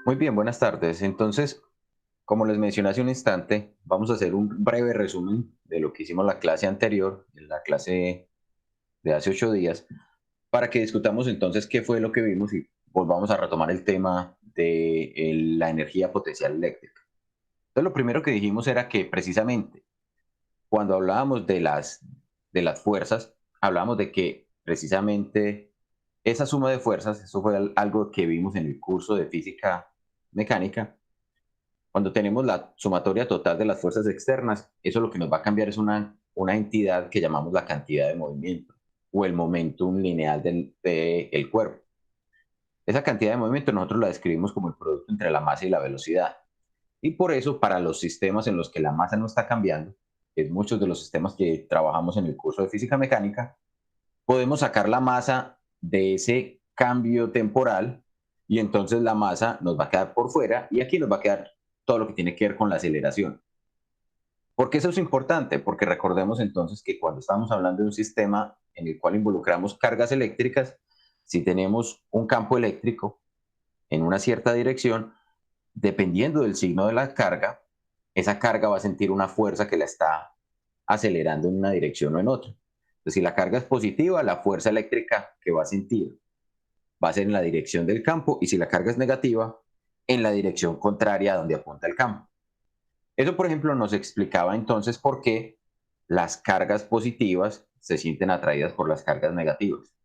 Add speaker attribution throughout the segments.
Speaker 1: Muy bien, buenas tardes. Entonces, como les mencioné hace un instante, vamos a hacer un breve resumen de lo que hicimos la clase anterior, en la clase de hace 8 días, para que discutamos entonces qué fue lo que vimos y volvamos a retomar el tema de la energía potencial eléctrica. Entonces, lo primero que dijimos era que precisamente cuando hablábamos de las fuerzas, hablábamos de que precisamente esa suma de fuerzas, eso fue algo que vimos en el curso de física mecánica. Cuando tenemos la sumatoria total de las fuerzas externas, eso lo que nos va a cambiar es una entidad que llamamos la cantidad de movimiento o el momentum lineal del cuerpo. Esa cantidad de movimiento nosotros la describimos como el producto entre la masa y la velocidad. Y por eso, para los sistemas en los que la masa no está cambiando, que es muchos de los sistemas que trabajamos en el curso de física mecánica, podemos sacar la masa de ese cambio temporal y entonces la masa nos va a quedar por fuera y aquí nos va a quedar todo lo que tiene que ver con la aceleración. ¿Por qué eso es importante? Porque recordemos entonces que cuando estamos hablando de un sistema en el cual involucramos cargas eléctricas, si tenemos un campo eléctrico en una cierta dirección, dependiendo del signo de la carga, esa carga va a sentir una fuerza que la está acelerando en una dirección o en otra. Entonces, si la carga es positiva, la fuerza eléctrica que va a sentir va a ser en la dirección del campo y si la carga es negativa, en la dirección contraria a donde apunta el campo. Eso, por ejemplo, nos explicaba entonces por qué las cargas positivas se sienten atraídas por las cargas negativas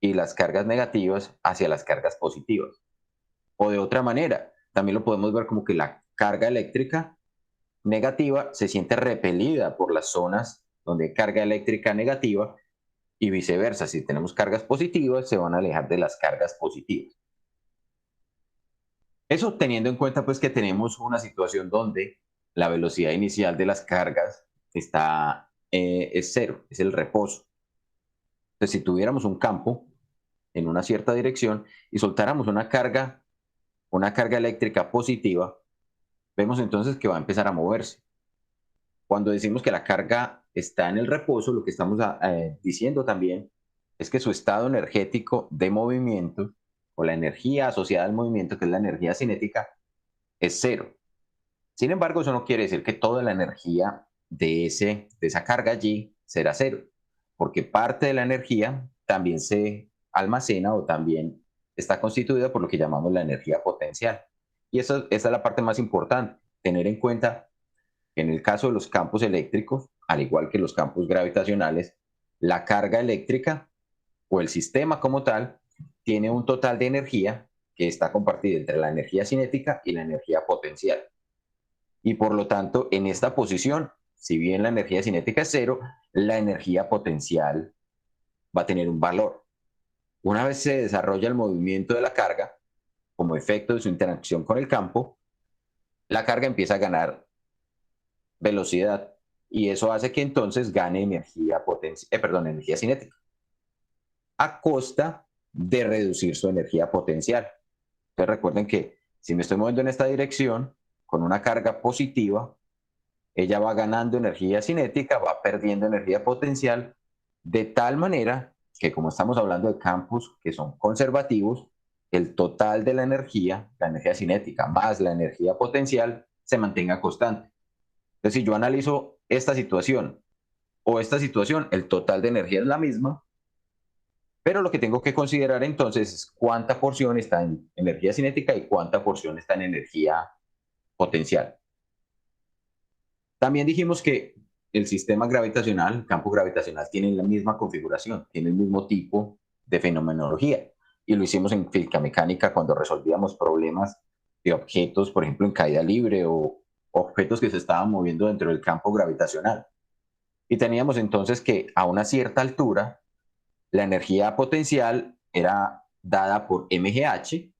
Speaker 1: y las cargas negativas hacia las cargas positivas. O de otra manera, también lo podemos ver como que la carga eléctrica negativa se siente repelida por las zonas donde hay carga eléctrica negativa y viceversa. Si tenemos cargas positivas, se van a alejar de las cargas positivas. Eso teniendo en cuenta pues que tenemos una situación donde la velocidad inicial de las cargas es cero, es el reposo. Entonces, si tuviéramos un campo en una cierta dirección y soltáramos una carga eléctrica positiva, vemos entonces que va a empezar a moverse. Cuando decimos que la carga está en el reposo, lo que estamos diciendo también es que su estado energético de movimiento o la energía asociada al movimiento, que es la energía cinética, es cero. Sin embargo, eso no quiere decir que toda la energía de esa carga allí será cero, porque parte de la energía también se almacena o también está constituida por lo que llamamos la energía potencial. Y esa es la parte más importante, tener en cuenta que en el caso de los campos eléctricos, al igual que los campos gravitacionales, la carga eléctrica o el sistema como tal tiene un total de energía que está compartida entre la energía cinética y la energía potencial. Y por lo tanto, en esta posición, si bien la energía cinética es cero, la energía potencial va a tener un valor. Una vez se desarrolla el movimiento de la carga, como efecto de su interacción con el campo, la carga empieza a ganar velocidad y eso hace que entonces gane energía cinética a costa de reducir su energía potencial. Entonces recuerden que si me estoy moviendo en esta dirección con una carga positiva, ella va ganando energía cinética, va perdiendo energía potencial, de tal manera que como estamos hablando de campos que son conservativos, el total de la energía cinética más la energía potencial, se mantenga constante. Entonces, si yo analizo esta situación o esta situación, el total de energía es la misma, pero lo que tengo que considerar entonces es cuánta porción está en energía cinética y cuánta porción está en energía potencial. También dijimos que el sistema gravitacional, el campo gravitacional, tiene la misma configuración, tiene el mismo tipo de fenomenología. Y lo hicimos en física mecánica cuando resolvíamos problemas de objetos, por ejemplo, en caída libre o objetos que se estaban moviendo dentro del campo gravitacional. Y teníamos entonces que a una cierta altura, la energía potencial era dada por mgh,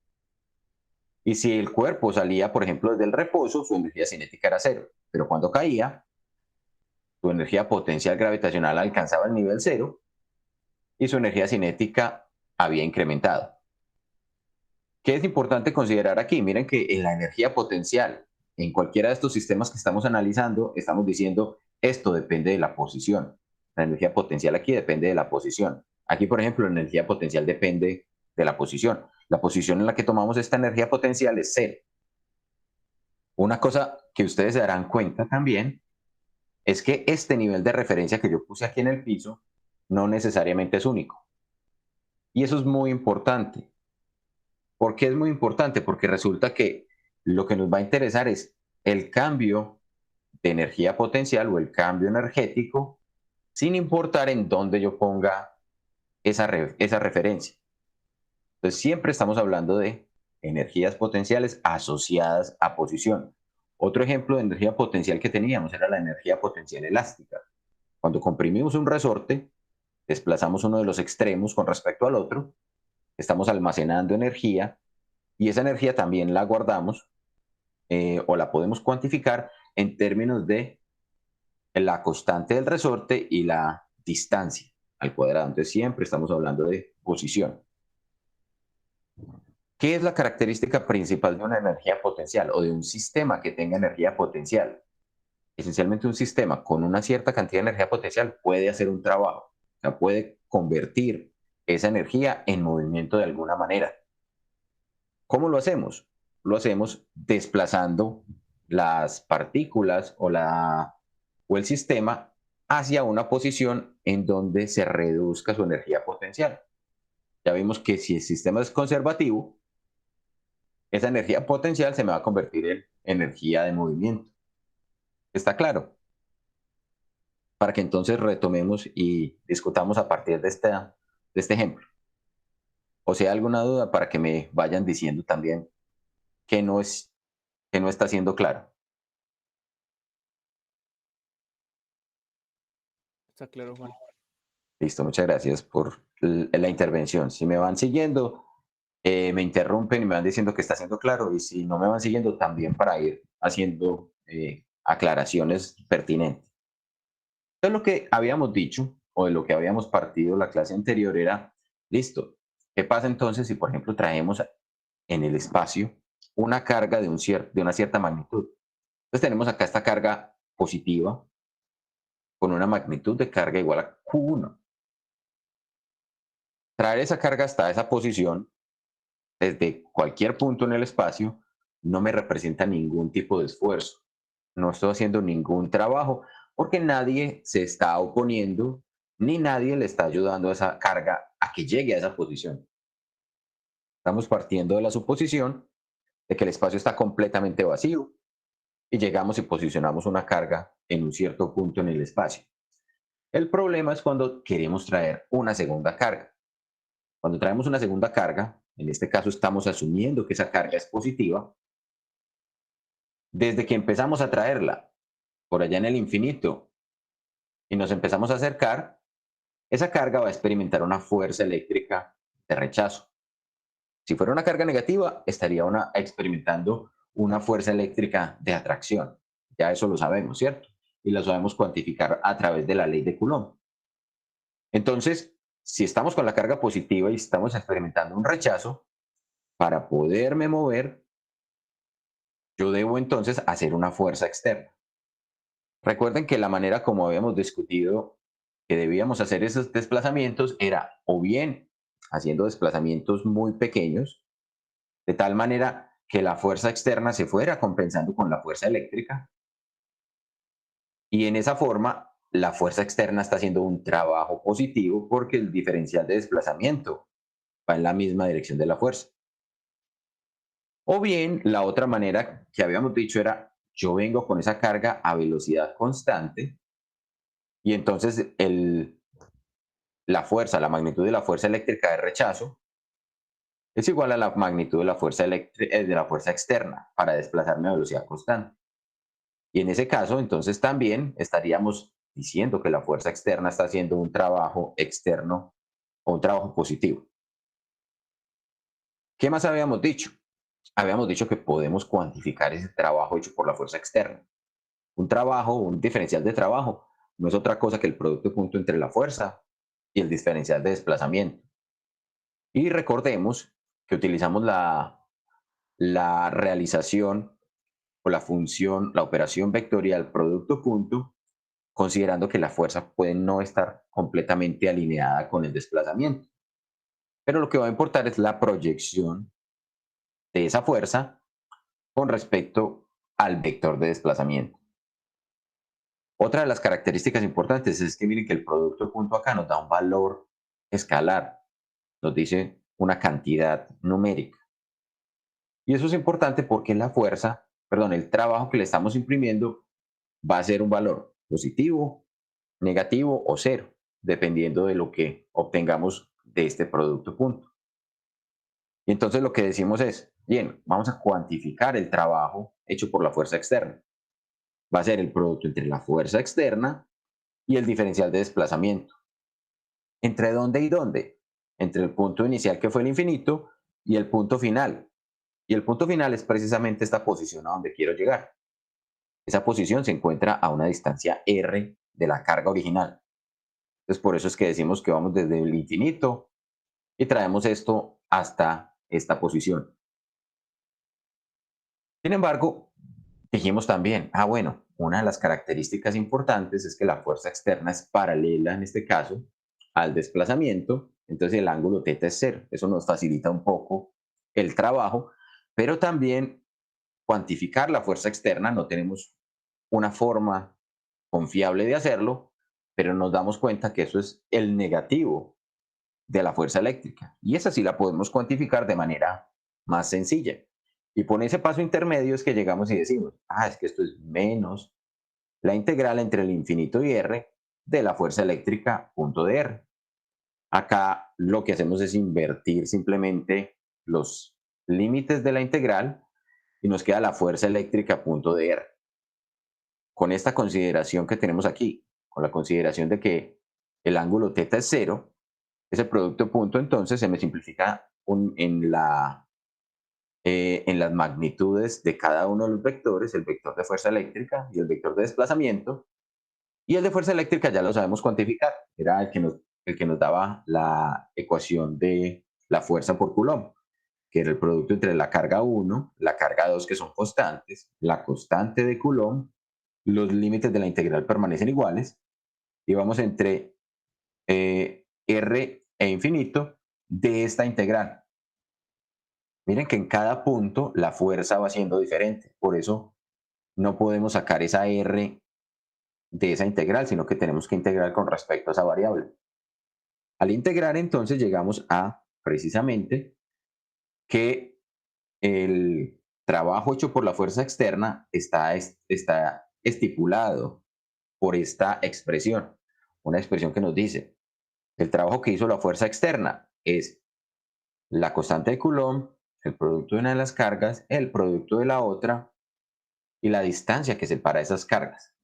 Speaker 1: y si el cuerpo salía, por ejemplo, desde el reposo, su energía cinética era cero. Pero cuando caía, su energía potencial gravitacional alcanzaba el nivel cero y su energía cinética había incrementado. ¿Qué es importante considerar aquí? Miren que en la energía potencial, en cualquiera de estos sistemas que estamos analizando, estamos diciendo esto depende de la posición. La energía potencial aquí depende de la posición. Aquí, por ejemplo, la energía potencial depende de la posición. la posición en la que tomamos esta energía potencial es cero. Una cosa que ustedes se darán cuenta también es que este nivel de referencia que yo puse aquí en el piso no necesariamente es único. Y eso es muy importante. ¿Por qué es muy importante? Porque resulta que lo que nos va a interesar es el cambio de energía potencial o el cambio energético, sin importar en dónde yo ponga esa referencia. Entonces, siempre estamos hablando de energías potenciales asociadas a posición. Otro ejemplo de energía potencial que teníamos era la energía potencial elástica. Cuando comprimimos un resorte, desplazamos uno de los extremos con respecto al otro, estamos almacenando energía y esa energía también la guardamos o la podemos cuantificar en términos de la constante del resorte y la distancia al cuadrado. Entonces siempre estamos hablando de posición. ¿Qué es la característica principal de una energía potencial o de un sistema que tenga energía potencial? Esencialmente un sistema con una cierta cantidad de energía potencial puede hacer un trabajo, o sea, puede convertir esa energía en movimiento de alguna manera. ¿Cómo lo hacemos? Lo hacemos desplazando las partículas o el sistema hacia una posición en donde se reduzca su energía potencial. Ya vimos que si el sistema es conservativo, esa energía potencial se me va a convertir en energía de movimiento. ¿Está claro? Para que entonces retomemos y discutamos a partir de este ejemplo. O si hay alguna duda, para que me vayan diciendo también que que no está siendo claro.
Speaker 2: Está claro, Juan.
Speaker 1: Listo, muchas gracias por la intervención. Si me van siguiendo, me interrumpen y me van diciendo que está siendo claro, y si no me van siguiendo, también para ir haciendo aclaraciones pertinentes. Entonces, lo que habíamos dicho, o de lo que habíamos partido la clase anterior, era, listo, ¿qué pasa entonces si, por ejemplo, traemos en el espacio una carga de una cierta magnitud? Entonces tenemos acá esta carga positiva con una magnitud de carga igual a Q1. Traer esa carga hasta esa posición desde cualquier punto en el espacio no me representa ningún tipo de esfuerzo. No estoy haciendo ningún trabajo porque nadie se está oponiendo ni nadie le está ayudando a esa carga a que llegue a esa posición. Estamos partiendo de la suposición de que el espacio está completamente vacío y llegamos y posicionamos una carga en un cierto punto en el espacio. El problema es cuando queremos traer una segunda carga. Cuando traemos una segunda carga, en este caso estamos asumiendo que esa carga es positiva, desde que empezamos a traerla por allá en el infinito y nos empezamos a acercar, esa carga va a experimentar una fuerza eléctrica de rechazo. Si fuera una carga negativa, estaría experimentando una fuerza eléctrica de atracción. Ya eso lo sabemos, ¿cierto? Y lo sabemos cuantificar a través de la ley de Coulomb. Entonces, si estamos con la carga positiva y estamos experimentando un rechazo, para poderme mover, yo debo entonces hacer una fuerza externa. Recuerden que la manera como habíamos discutido que debíamos hacer esos desplazamientos era o bien haciendo desplazamientos muy pequeños, de tal manera que la fuerza externa se fuera compensando con la fuerza eléctrica, y en esa forma la fuerza externa está haciendo un trabajo positivo porque el diferencial de desplazamiento va en la misma dirección de la fuerza. O bien la otra manera que habíamos dicho era yo vengo con esa carga a velocidad constante y entonces la fuerza, la magnitud de la fuerza eléctrica de rechazo es igual a la magnitud de la de la fuerza externa para desplazarme a velocidad constante. Y en ese caso, entonces también estaríamos diciendo que la fuerza externa está haciendo un trabajo externo o un trabajo positivo. ¿Qué más habíamos dicho? Habíamos dicho que podemos cuantificar ese trabajo hecho por la fuerza externa. Un trabajo, un diferencial de trabajo, no es otra cosa que el producto punto entre la fuerza y el diferencial de desplazamiento. Y recordemos que utilizamos la realización o la función, la operación vectorial producto punto, considerando que la fuerza puede no estar completamente alineada con el desplazamiento. pero lo que va a importar es la proyección de esa fuerza con respecto al vector de desplazamiento. Otra de las características importantes es que miren que el producto punto acá nos da un valor escalar, nos dice una cantidad numérica. Y eso es importante porque la fuerza, perdón, el trabajo que le estamos imprimiendo va a ser un valor positivo, negativo o cero, dependiendo de lo que obtengamos de este producto punto. Y entonces lo que decimos es, bien, vamos a cuantificar el trabajo hecho por la fuerza externa. Va a ser el producto entre la fuerza externa y el diferencial de desplazamiento. ¿Entre dónde y dónde? Entre el punto inicial que fue el infinito y el punto final. Y el punto final es precisamente esta posición a donde quiero llegar. Esa posición se encuentra a una distancia r de la carga original. Entonces por eso es que decimos que vamos desde el infinito y traemos esto hasta esta posición. Sin embargo, dijimos también, bueno, una de las características importantes es que la fuerza externa es paralela, en este caso, al desplazamiento, entonces el ángulo θ es cero. Eso nos facilita un poco el trabajo, pero también cuantificar la fuerza externa, no tenemos una forma confiable de hacerlo, pero nos damos cuenta que eso es el negativo de la fuerza eléctrica. Y esa sí la podemos cuantificar de manera más sencilla. Y por ese paso intermedio es que llegamos y decimos, es que esto es menos la integral entre el infinito y r de la fuerza eléctrica punto de r. Acá lo que hacemos es invertir simplemente los límites de la integral y nos queda la fuerza eléctrica punto de r. Con esta consideración que tenemos aquí, con la consideración de que el ángulo θ es cero, ese producto punto entonces se me simplifica en las magnitudes de cada uno de los vectores, el vector de fuerza eléctrica y el vector de desplazamiento. Y el de fuerza eléctrica ya lo sabemos cuantificar, era el que nos daba la ecuación de la fuerza por Coulomb, que era el producto entre la carga 1, la carga 2, que son constantes, la constante de Coulomb, los límites de la integral permanecen iguales, y vamos entre r e infinito de esta integral. Miren que en cada punto la fuerza va siendo diferente, por eso no podemos sacar esa r de esa integral, sino que tenemos que integrar con respecto a esa variable. Al integrar entonces llegamos a precisamente que el trabajo hecho por la fuerza externa está estipulado por esta expresión, una expresión que nos dice, el trabajo que hizo la fuerza externa es la constante de Coulomb, el producto de una de las cargas, el producto de la otra y la distancia que separa esas cargas.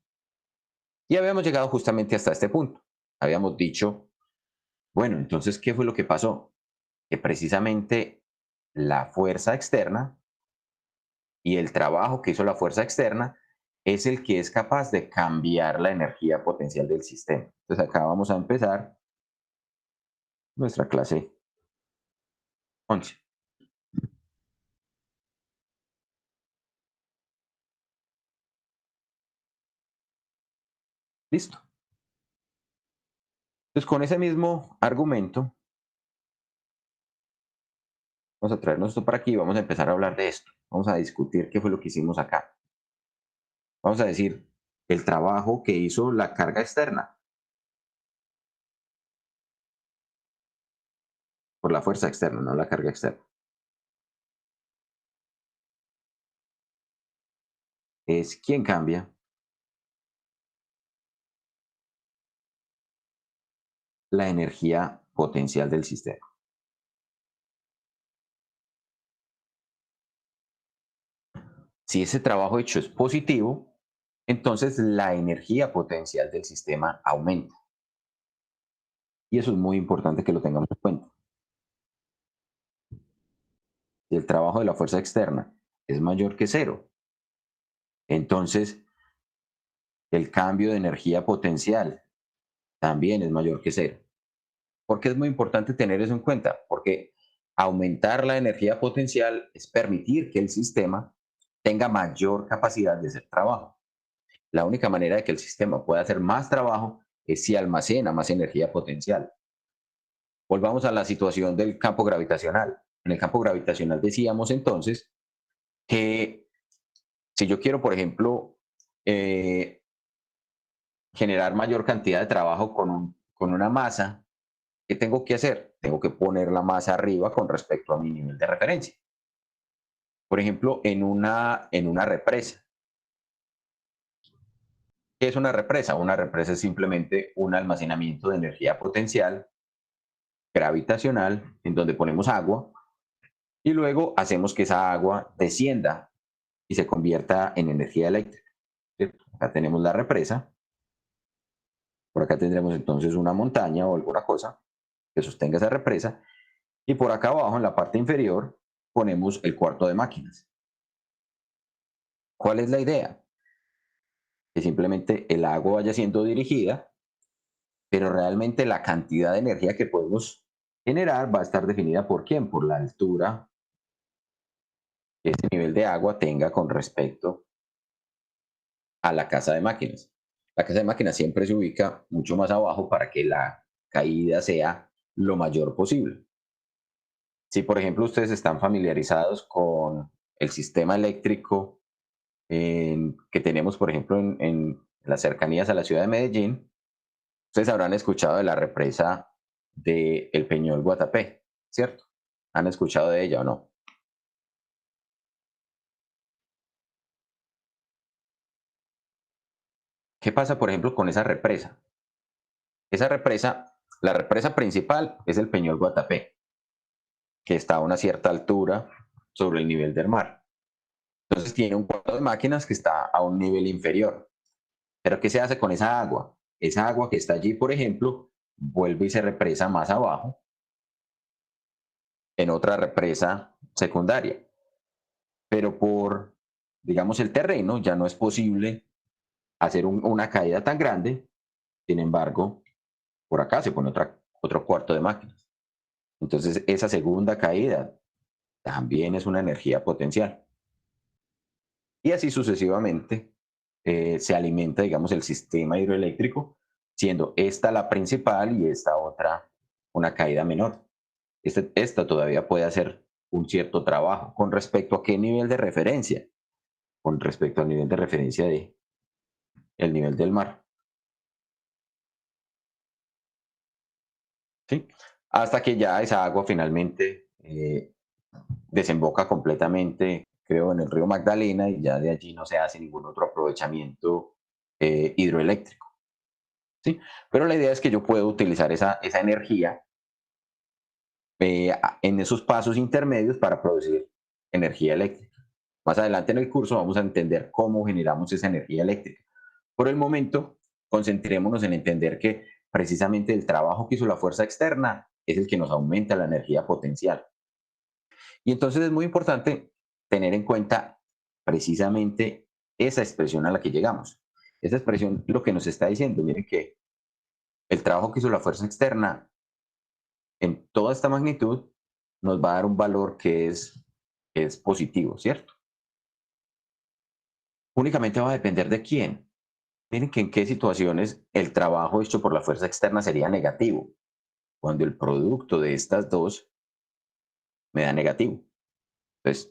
Speaker 1: Y habíamos llegado justamente hasta este punto. Habíamos dicho, bueno, entonces, ¿qué fue lo que pasó? Que precisamente la fuerza externa y el trabajo que hizo la fuerza externa es el que es capaz de cambiar la energía potencial del sistema. Entonces acá vamos a empezar nuestra clase 11. Listo. Entonces con ese mismo argumento, vamos a traernos esto para aquí y vamos a empezar a hablar de esto. Vamos a discutir qué fue lo que hicimos acá. Vamos a decir el trabajo que hizo la carga externa por la fuerza externa, no la carga externa. Es quien cambia la energía potencial del sistema. Si ese trabajo hecho es positivo, entonces la energía potencial del sistema aumenta. Y eso es muy importante que lo tengamos en cuenta. Si el trabajo de la fuerza externa es mayor que cero, entonces el cambio de energía potencial también es mayor que cero. ¿Por qué es muy importante tener eso en cuenta? Porque aumentar la energía potencial es permitir que el sistema tenga mayor capacidad de hacer trabajo. La única manera de que el sistema pueda hacer más trabajo es si almacena más energía potencial. Volvamos a la situación del campo gravitacional. En el campo gravitacional decíamos entonces que si yo quiero, por ejemplo, eh, generar mayor cantidad de trabajo con una masa, ¿qué tengo que hacer? Tengo que poner la masa arriba con respecto a mi nivel de referencia. Por ejemplo, en una represa. ¿Qué es una represa? Una represa es simplemente un almacenamiento de energía potencial gravitacional en donde ponemos agua y luego hacemos que esa agua descienda y se convierta en energía eléctrica. ¿Cierto? Acá tenemos la represa, por acá tendremos entonces una montaña o alguna cosa que sostenga esa represa y por acá abajo en la parte inferior ponemos el cuarto de máquinas. ¿Cuál es la idea? Que simplemente el agua vaya siendo dirigida, pero realmente la cantidad de energía que podemos generar va a estar definida por quién, por la altura que ese nivel de agua tenga con respecto a la casa de máquinas. La casa de máquinas siempre se ubica mucho más abajo para que la caída sea lo mayor posible. Si, por ejemplo, ustedes están familiarizados con el sistema eléctrico que tenemos, por ejemplo, en las cercanías a la ciudad de Medellín, ustedes habrán escuchado de la represa de El Peñol Guatapé, ¿cierto? ¿Han escuchado de ella o no? ¿Qué pasa, por ejemplo, con esa represa? Esa represa, la represa principal es el Peñol Guatapé, que está a una cierta altura sobre el nivel del mar. Entonces tiene un cuarto de máquinas que está a un nivel inferior. Pero ¿qué se hace con esa agua? Esa agua que está allí, por ejemplo, vuelve y se represa más abajo en otra represa secundaria. Pero por, digamos, el terreno ya no es posible hacer una caída tan grande. Sin embargo, por acá se pone otro cuarto de máquinas. Entonces, esa segunda caída también es una energía potencial. Y así sucesivamente se alimenta, digamos, el sistema hidroeléctrico, siendo esta la principal y esta otra una caída menor. Esta todavía puede hacer un cierto trabajo con respecto a qué nivel de referencia, con respecto al nivel de referencia de el nivel del mar, ¿sí? Hasta que ya esa agua finalmente desemboca completamente, creo, en el río Magdalena y ya de allí no se hace ningún otro aprovechamiento hidroeléctrico, ¿sí? Pero la idea es que yo puedo utilizar esa energía en esos pasos intermedios para producir energía eléctrica. Más adelante en el curso vamos a entender cómo generamos esa energía eléctrica. Por el momento, concentrémonos en entender que precisamente el trabajo que hizo la fuerza externa es el que nos aumenta la energía potencial. Y entonces es muy importante tener en cuenta precisamente esa expresión a la que llegamos. Esa expresión lo que nos está diciendo, miren que el trabajo que hizo la fuerza externa en toda esta magnitud nos va a dar un valor que es positivo, ¿cierto? Únicamente va a depender de quién. Miren que en qué situaciones el trabajo hecho por la fuerza externa sería negativo, cuando el producto de estas dos me da negativo. Entonces,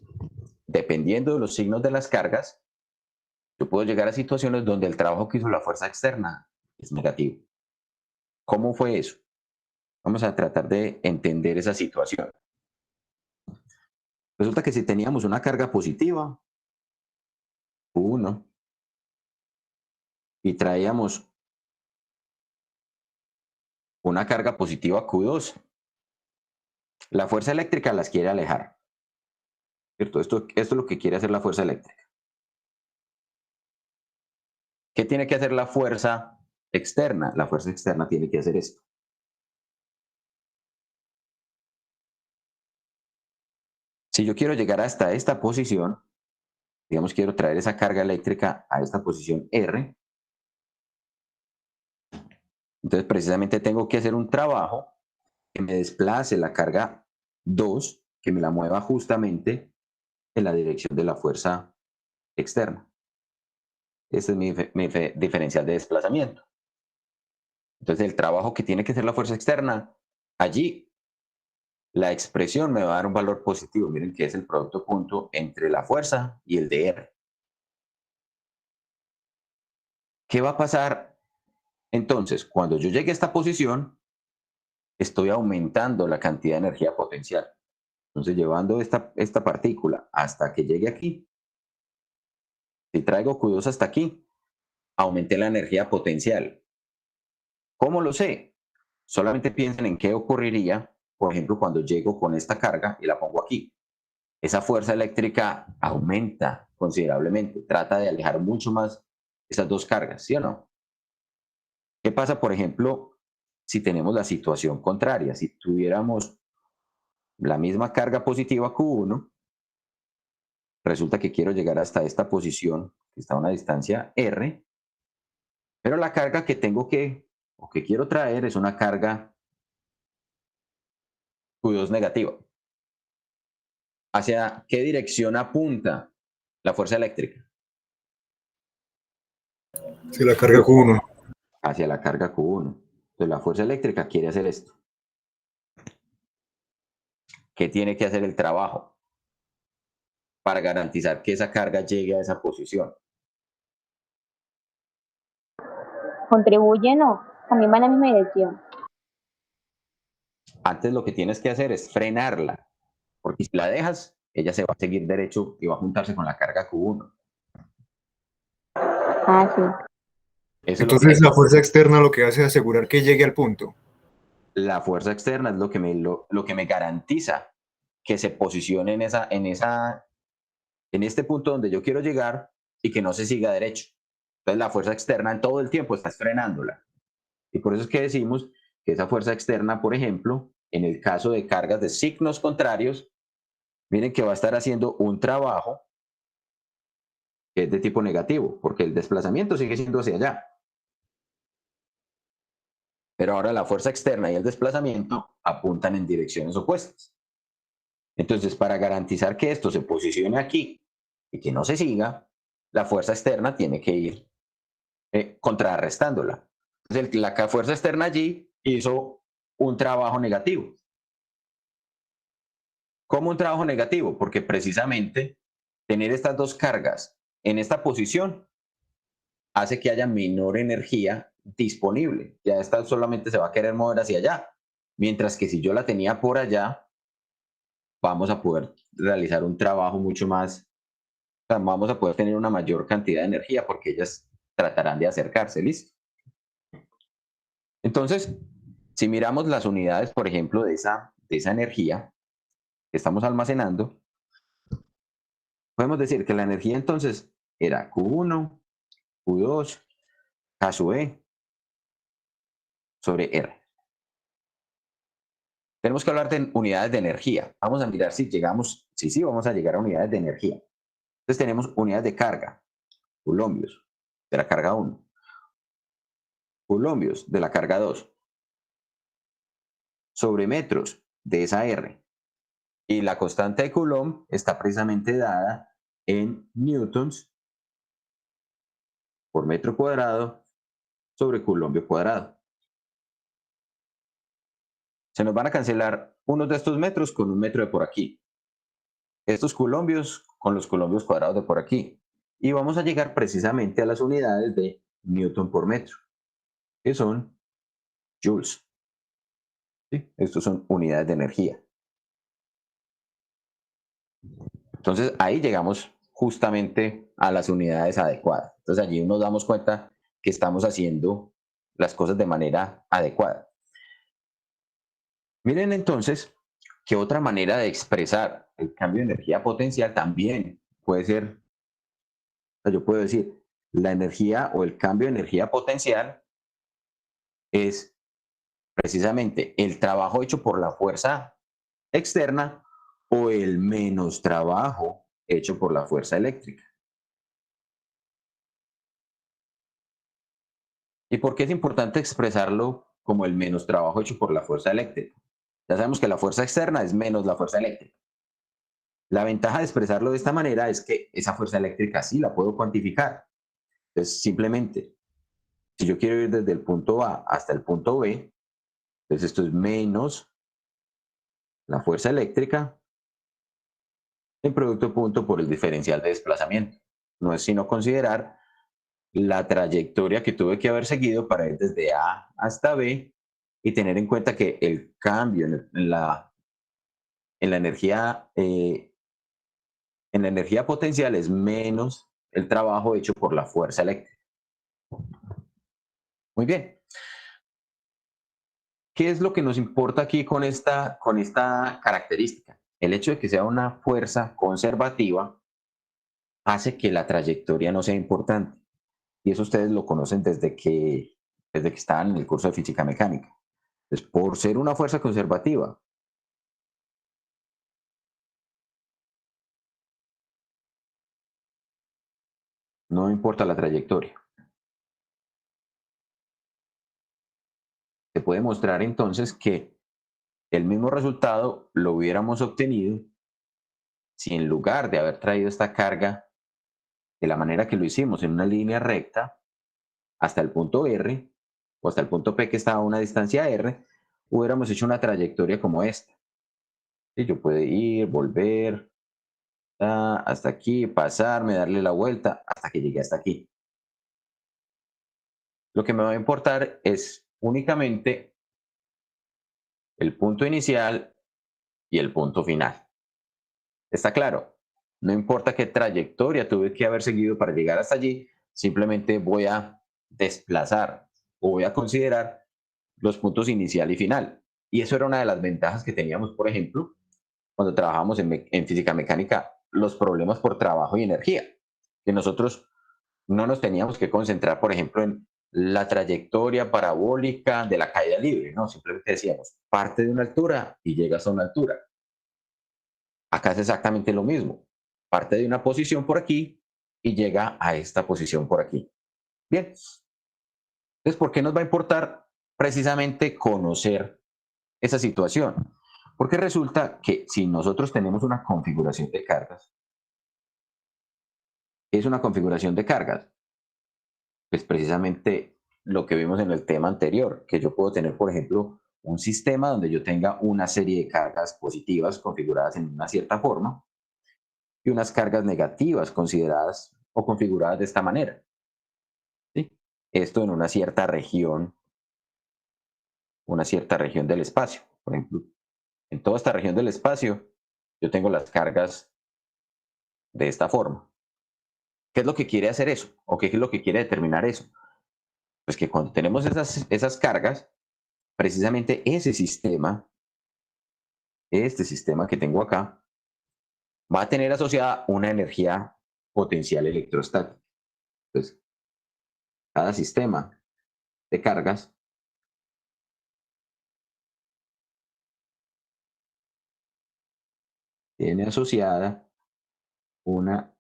Speaker 1: dependiendo de los signos de las cargas, yo puedo llegar a situaciones donde el trabajo que hizo la fuerza externa es negativo. ¿Cómo fue eso? Vamos a tratar de entender esa situación. Resulta que si teníamos una carga positiva, Q1, y traíamos una carga positiva Q2, la fuerza eléctrica las quiere alejar, ¿cierto? Esto es lo que quiere hacer la fuerza eléctrica. ¿Qué tiene que hacer la fuerza externa? La fuerza externa tiene que hacer esto. Si yo quiero llegar hasta esta posición, digamos, quiero traer esa carga eléctrica a esta posición R, entonces precisamente tengo que hacer un trabajo que me desplace la carga 2, que me la mueva justamente en la dirección de la fuerza externa. Este es mi diferencial de desplazamiento. Entonces el trabajo que tiene que hacer la fuerza externa allí la expresión me va a dar un valor positivo. Miren que es el producto punto entre la fuerza y el de R. ¿Qué va a pasar entonces? Cuando yo llegue a esta posición, estoy aumentando la cantidad de energía potencial. Entonces, llevando esta partícula hasta que llegue aquí, si traigo Q2 hasta aquí, aumenté la energía potencial. ¿Cómo lo sé? Solamente piensen en qué ocurriría, por ejemplo, cuando llego con esta carga y la pongo aquí. Esa fuerza eléctrica aumenta considerablemente, trata de alejar mucho más esas dos cargas, ¿sí o no? ¿Qué pasa, por ejemplo, si tenemos la situación contraria? Si tuviéramos la misma carga positiva Q1, resulta que quiero llegar hasta esta posición, que está a una distancia R, pero la carga que tengo o que quiero traer es una carga Q2 negativa. ¿Hacia qué dirección apunta la fuerza eléctrica?
Speaker 2: Si la carga Q1.
Speaker 1: Hacia la carga Q1. Entonces la fuerza eléctrica quiere hacer esto. ¿Qué tiene que hacer el trabajo para garantizar que esa carga llegue a esa posición?
Speaker 3: ¿Contribuyen o también va en la misma dirección?
Speaker 1: Antes lo que tienes que hacer es frenarla, porque si la dejas, ella se va a seguir derecho y va a juntarse con la carga Q1.
Speaker 3: Ah, sí.
Speaker 1: Eso es lo
Speaker 2: Entonces
Speaker 1: que
Speaker 2: la fuerza externa lo que hace es asegurar que llegue al punto.
Speaker 1: la fuerza externa es lo que me garantiza que se posicione en este punto donde yo quiero llegar y que no se siga derecho. Entonces la fuerza externa en todo el tiempo está frenándola. Y por eso es que decimos que esa fuerza externa, por ejemplo, en el caso de cargas de signos contrarios, miren que va a estar haciendo un trabajo que es de tipo negativo, porque el desplazamiento sigue siendo hacia allá. Pero ahora la fuerza externa y el desplazamiento apuntan en direcciones opuestas. Entonces, para garantizar que esto se posicione aquí y que no se siga, la fuerza externa tiene que ir contrarrestándola. Entonces, la fuerza externa allí hizo un trabajo negativo. ¿Cómo un trabajo negativo? Porque precisamente tener estas dos cargas en esta posición hace que haya menor energía disponible. Ya esta solamente se va a querer mover hacia allá. Mientras que si yo la tenía por allá, vamos a poder realizar un trabajo mucho más, o sea, vamos a poder tener una mayor cantidad de energía porque ellas tratarán de acercarse, ¿listo? Entonces, si miramos las unidades, por ejemplo, de esa energía que estamos almacenando, podemos decir que la energía entonces era Q1, Q2, K sub E sobre R. Tenemos que hablar de unidades de energía. Vamos a mirar si llegamos, sí, vamos a llegar a unidades de energía. Entonces tenemos unidades de carga, coulombios, de la carga 1, coulombios de la carga 2, sobre metros de esa R. Y la constante de Coulomb está precisamente dada en newtons por metro cuadrado sobre coulombio cuadrado. Se nos van a cancelar unos de estos metros con un metro de por aquí. Estos coulombios con los coulombios cuadrados de por aquí. Y vamos a llegar precisamente a las unidades de newton por metro, que son joules. ¿Sí? Estos son unidades de energía. Entonces ahí llegamos justamente a las unidades adecuadas. Entonces allí nos damos cuenta que estamos haciendo las cosas de manera adecuada. Miren entonces que otra manera de expresar el cambio de energía potencial también puede ser, o sea, yo puedo decir, la energía o el cambio de energía potencial es precisamente el trabajo hecho por la fuerza externa o el menos trabajo hecho por la fuerza eléctrica. ¿Y por qué es importante expresarlo como el menos trabajo hecho por la fuerza eléctrica? Ya sabemos que la fuerza externa es menos la fuerza eléctrica. La ventaja de expresarlo de esta manera es que esa fuerza eléctrica sí la puedo cuantificar. Entonces, simplemente, si yo quiero ir desde el punto A hasta el punto B, entonces esto es menos la fuerza eléctrica en producto punto por el diferencial de desplazamiento. No es sino considerar la trayectoria que tuve que haber seguido para ir desde A hasta B y tener en cuenta que el cambio en la energía, en la energía potencial es menos el trabajo hecho por la fuerza eléctrica. Muy bien. ¿Qué es lo que nos importa aquí con esta característica? El hecho de que sea una fuerza conservativa hace que la trayectoria no sea importante. Y eso ustedes lo conocen desde que estaban en el curso de física mecánica. Entonces, por ser una fuerza conservativa, no importa la trayectoria. Se puede mostrar entonces que el mismo resultado lo hubiéramos obtenido si en lugar de haber traído esta carga de la manera que lo hicimos en una línea recta hasta el punto R o hasta el punto P que estaba a una distancia R, hubiéramos hecho una trayectoria como esta. Y yo puedo ir, volver, hasta aquí, pasarme, darle la vuelta hasta que llegue hasta aquí. Lo que me va a importar es únicamente el punto inicial y el punto final. ¿Está claro? No importa qué trayectoria tuve que haber seguido para llegar hasta allí, simplemente voy a desplazar o voy a considerar los puntos inicial y final. Y eso era una de las ventajas que teníamos, por ejemplo, cuando trabajábamos en física mecánica, los problemas por trabajo y energía, que nosotros no nos teníamos que concentrar, por ejemplo, en la trayectoria parabólica de la caída libre, no, simplemente decíamos, parte de una altura y llegas a una altura. Acá es exactamente lo mismo, parte de una posición por aquí y llega a esta posición por aquí. Bien, entonces, ¿por qué nos va a importar precisamente conocer esa situación? Porque resulta que si nosotros tenemos una configuración de cargas, es una configuración de cargas, pues precisamente lo que vimos en el tema anterior, que yo puedo tener, por ejemplo, un sistema donde yo tenga una serie de cargas positivas configuradas en una cierta forma y unas cargas negativas consideradas o configuradas de esta manera. ¿Sí? Esto en una cierta región del espacio. Por ejemplo, en toda esta región del espacio, yo tengo las cargas de esta forma. ¿Qué es lo que quiere hacer eso? ¿O qué es lo que quiere determinar eso? Pues que cuando tenemos esas cargas, precisamente ese sistema, este sistema que tengo acá, va a tener asociada una energía potencial electrostática. Entonces, cada sistema de cargas tiene asociada una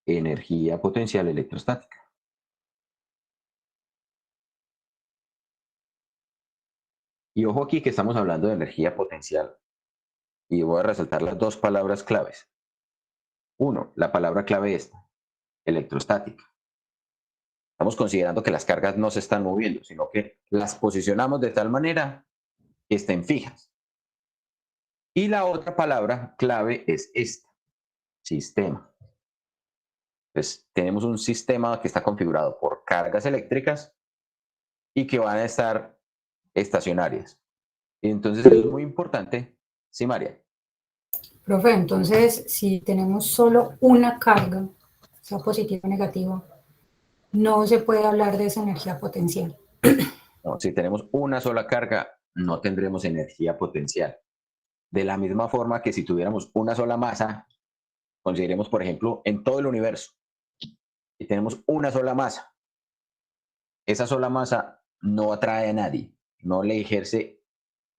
Speaker 1: energía potencial electrostática. Y ojo aquí que estamos hablando de energía potencial. Y voy a resaltar las dos palabras claves. Uno, la palabra clave esta, electrostática. Estamos considerando que las cargas no se están moviendo, sino que las posicionamos de tal manera que estén fijas. Y la otra palabra clave es esta, sistema. Entonces, tenemos un sistema que está configurado por cargas eléctricas y que van a estar estacionarias. Y entonces es muy importante, sí, María.
Speaker 4: Profe, entonces, si tenemos solo una carga, sea positiva o negativa, no se puede hablar de esa energía potencial.
Speaker 1: No, si tenemos una sola carga, no tendremos energía potencial. De la misma forma que si tuviéramos una sola masa, consideremos, por ejemplo, en todo el universo, y tenemos una sola masa, esa sola masa no atrae a nadie, no le ejerce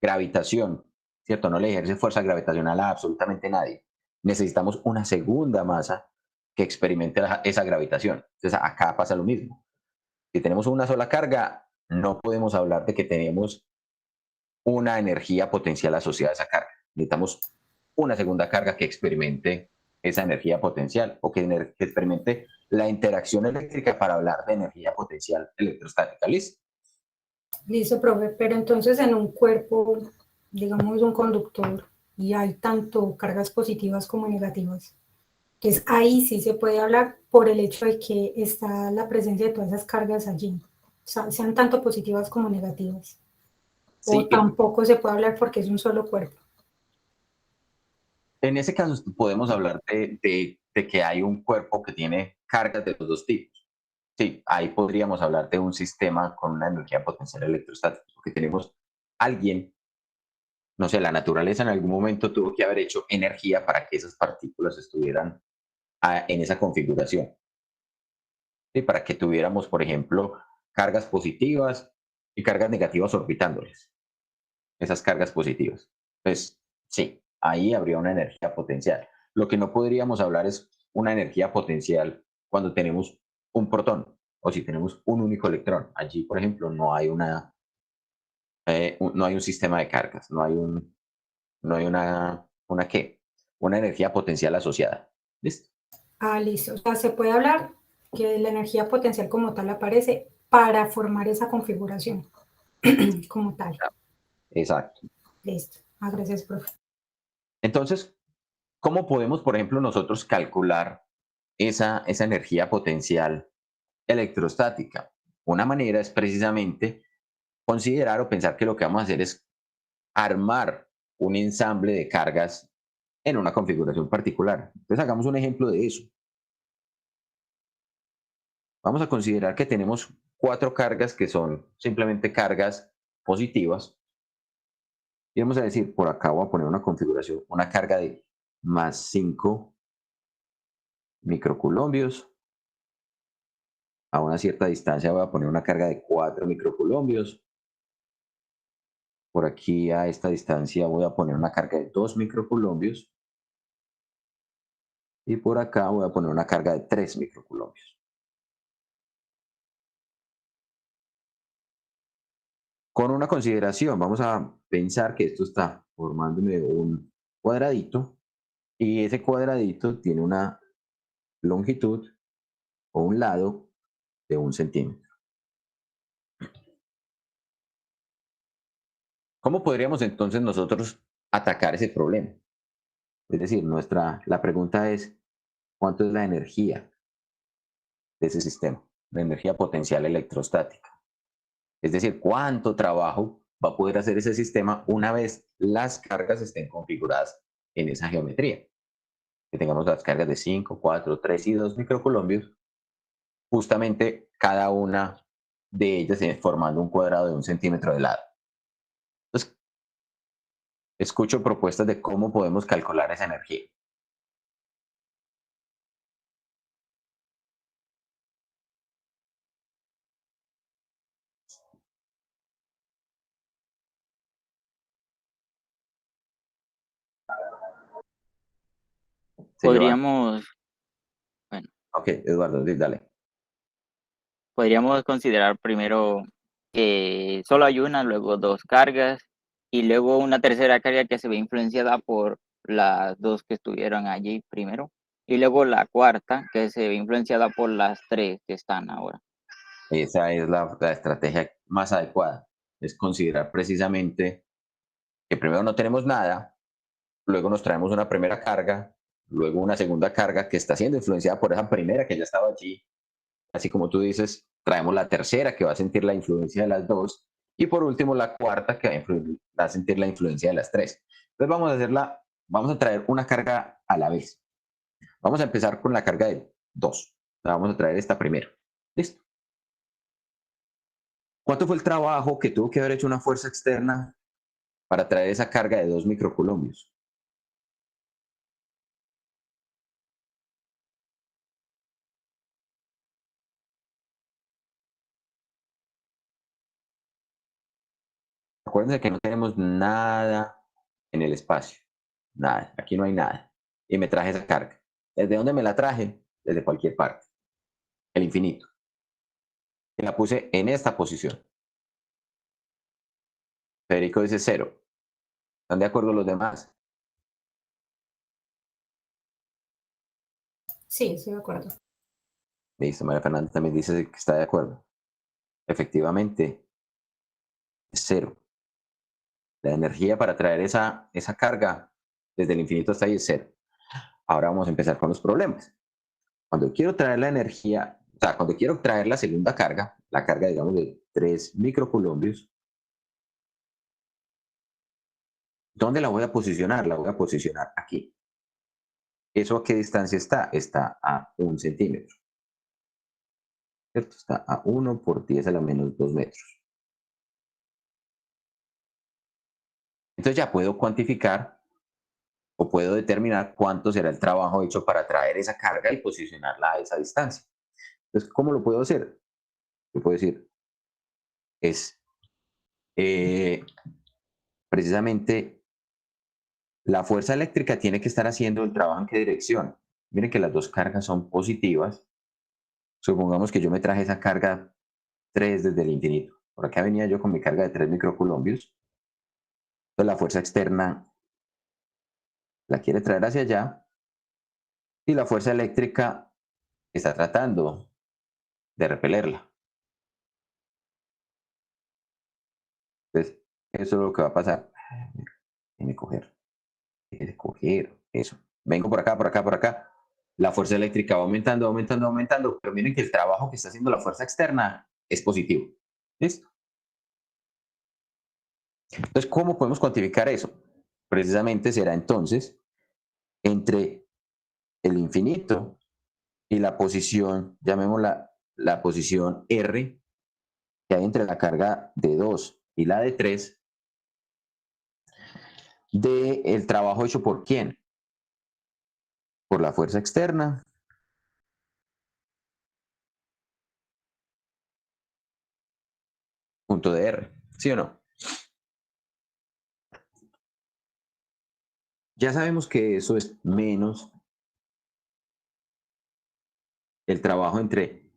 Speaker 1: gravitación, ¿cierto? No le ejerce fuerza gravitacional a absolutamente nadie. Necesitamos una segunda masa que experimente esa gravitación. Entonces acá pasa lo mismo. Si tenemos una sola carga, no podemos hablar de que tenemos una energía potencial asociada a esa carga. Necesitamos una segunda carga que experimente esa energía potencial o que experimente la interacción eléctrica para hablar de energía potencial electrostática. ¿Listo?
Speaker 4: Listo, profe, pero entonces en un cuerpo, digamos un conductor, y hay tanto cargas positivas como negativas. Entonces ahí sí se puede hablar por el hecho de que está la presencia de todas esas cargas allí, sean tanto positivas como negativas. O
Speaker 1: Sí,
Speaker 4: tampoco se puede hablar porque es un solo cuerpo.
Speaker 1: en ese caso podemos hablar de que hay un cuerpo que tiene cargas de los dos tipos. Sí, ahí podríamos hablar de un sistema con una energía potencial electrostática, porque tenemos alguien, no sé, la naturaleza en algún momento tuvo que haber hecho energía para que esas partículas estuvieran en esa configuración. ¿Sí? Para que tuviéramos, por ejemplo, cargas positivas y cargas negativas orbitándoles, esas cargas positivas. Pues sí, ahí habría una energía potencial. Lo que no podríamos hablar es una energía potencial cuando tenemos un protón o si tenemos un único electrón. Allí, por ejemplo, no hay no hay un sistema de cargas, no hay una qué, una energía potencial asociada. ¿Listo?
Speaker 4: Listo. O sea, se puede hablar que la energía potencial como tal aparece para formar esa configuración como tal.
Speaker 1: Exacto.
Speaker 4: Listo. Gracias, profe.
Speaker 1: Entonces, ¿cómo podemos, por ejemplo, nosotros calcular esa energía potencial electrostática? Una manera es precisamente considerar o pensar que lo que vamos a hacer es armar un ensamble de cargas en una configuración particular. Entonces, hagamos un ejemplo de eso. Vamos a considerar que tenemos 4 cargas que son simplemente cargas positivas. Y vamos a decir, por acá voy a poner una configuración, una carga de más 5 microcoulombios. A una cierta distancia voy a poner una carga de 4 microcoulombios. Por aquí a esta distancia voy a poner una carga de 2 microcoulombios. Y por acá voy a poner una carga de 3 microcoulombios. Con una consideración, vamos a pensar que esto está formándome un cuadradito y ese cuadradito tiene una longitud o un lado de 1 centímetro. ¿Cómo podríamos entonces nosotros atacar ese problema? Es decir, la pregunta es, ¿cuánto es la energía de ese sistema? La energía potencial electrostática. Es decir, ¿cuánto trabajo va a poder hacer ese sistema una vez las cargas estén configuradas en esa geometría? Que tengamos las cargas de 5, 4, 3 y 2 microcoulombios, justamente cada una de ellas formando un cuadrado de 1 centímetro de lado. Entonces, escucho propuestas de cómo podemos calcular esa energía. Señor Iván.
Speaker 5: Podríamos, bueno,
Speaker 1: Ok, Eduardo, dale.
Speaker 5: podríamos considerar primero que solo hay una, luego dos cargas y luego una tercera carga que se ve influenciada por las dos que estuvieron allí primero y luego la cuarta que se ve influenciada por las tres que están ahora.
Speaker 1: Esa es la estrategia más adecuada. Es considerar precisamente que primero no tenemos nada, luego nos traemos una primera carga, luego una segunda carga que está siendo influenciada por esa primera que ya estaba allí. Así como tú dices, traemos la tercera que va a sentir la influencia de las dos y por último la cuarta que va a sentir la influencia de las tres. Entonces vamos a traer una carga a la vez. Vamos a empezar con la carga de 2. Vamos a traer esta primero. Listo. ¿Cuánto fue el trabajo que tuvo que haber hecho una fuerza externa para traer esa carga de 2 microcoulombios? Acuérdense que no tenemos nada en el espacio. Nada. Aquí no hay nada. Y me traje esa carga. ¿Desde dónde me la traje? Desde cualquier parte. El infinito. Y la puse en esta posición. Federico dice 0. ¿Están de acuerdo los demás?
Speaker 4: Sí, estoy de acuerdo.
Speaker 1: Listo, María Fernanda también dice que está de acuerdo. Efectivamente, es 0. La energía para traer esa carga desde el infinito hasta ahí es 0. Ahora vamos a empezar con los problemas. Cuando quiero traer la energía, o sea, cuando quiero traer la segunda carga, la carga, digamos, de 3 microcoulombios, ¿dónde la voy a posicionar? La voy a posicionar aquí. ¿Eso a qué distancia está? Está a 1 centímetro. ¿Cierto? Está a 1 por 10 a la menos 2 metros. Entonces ya puedo cuantificar o puedo determinar cuánto será el trabajo hecho para traer esa carga y posicionarla a esa distancia. Entonces, ¿cómo lo puedo hacer? Yo puedo decir, es precisamente la fuerza eléctrica tiene que estar haciendo el trabajo en qué dirección. Miren que las dos cargas son positivas. Supongamos que yo me traje esa carga 3 desde el infinito. Por acá venía yo con mi carga de 3 microcoulombios. Entonces la fuerza externa la quiere traer hacia allá y la fuerza eléctrica está tratando de repelerla. Entonces, eso es lo que va a pasar. Déjeme coger. Déjeme coger. Eso. Vengo por acá, por acá, por acá. La fuerza eléctrica va aumentando, aumentando, aumentando. Pero miren que el trabajo que está haciendo la fuerza externa es positivo. ¿Listo? Entonces, ¿cómo podemos cuantificar eso? Precisamente será entonces entre el infinito y la posición, llamémosla la posición R, que hay entre la carga de 2 y la de 3, del trabajo hecho por quién, por la fuerza externa, punto de R, ¿sí o no? Ya sabemos que eso es menos el trabajo entre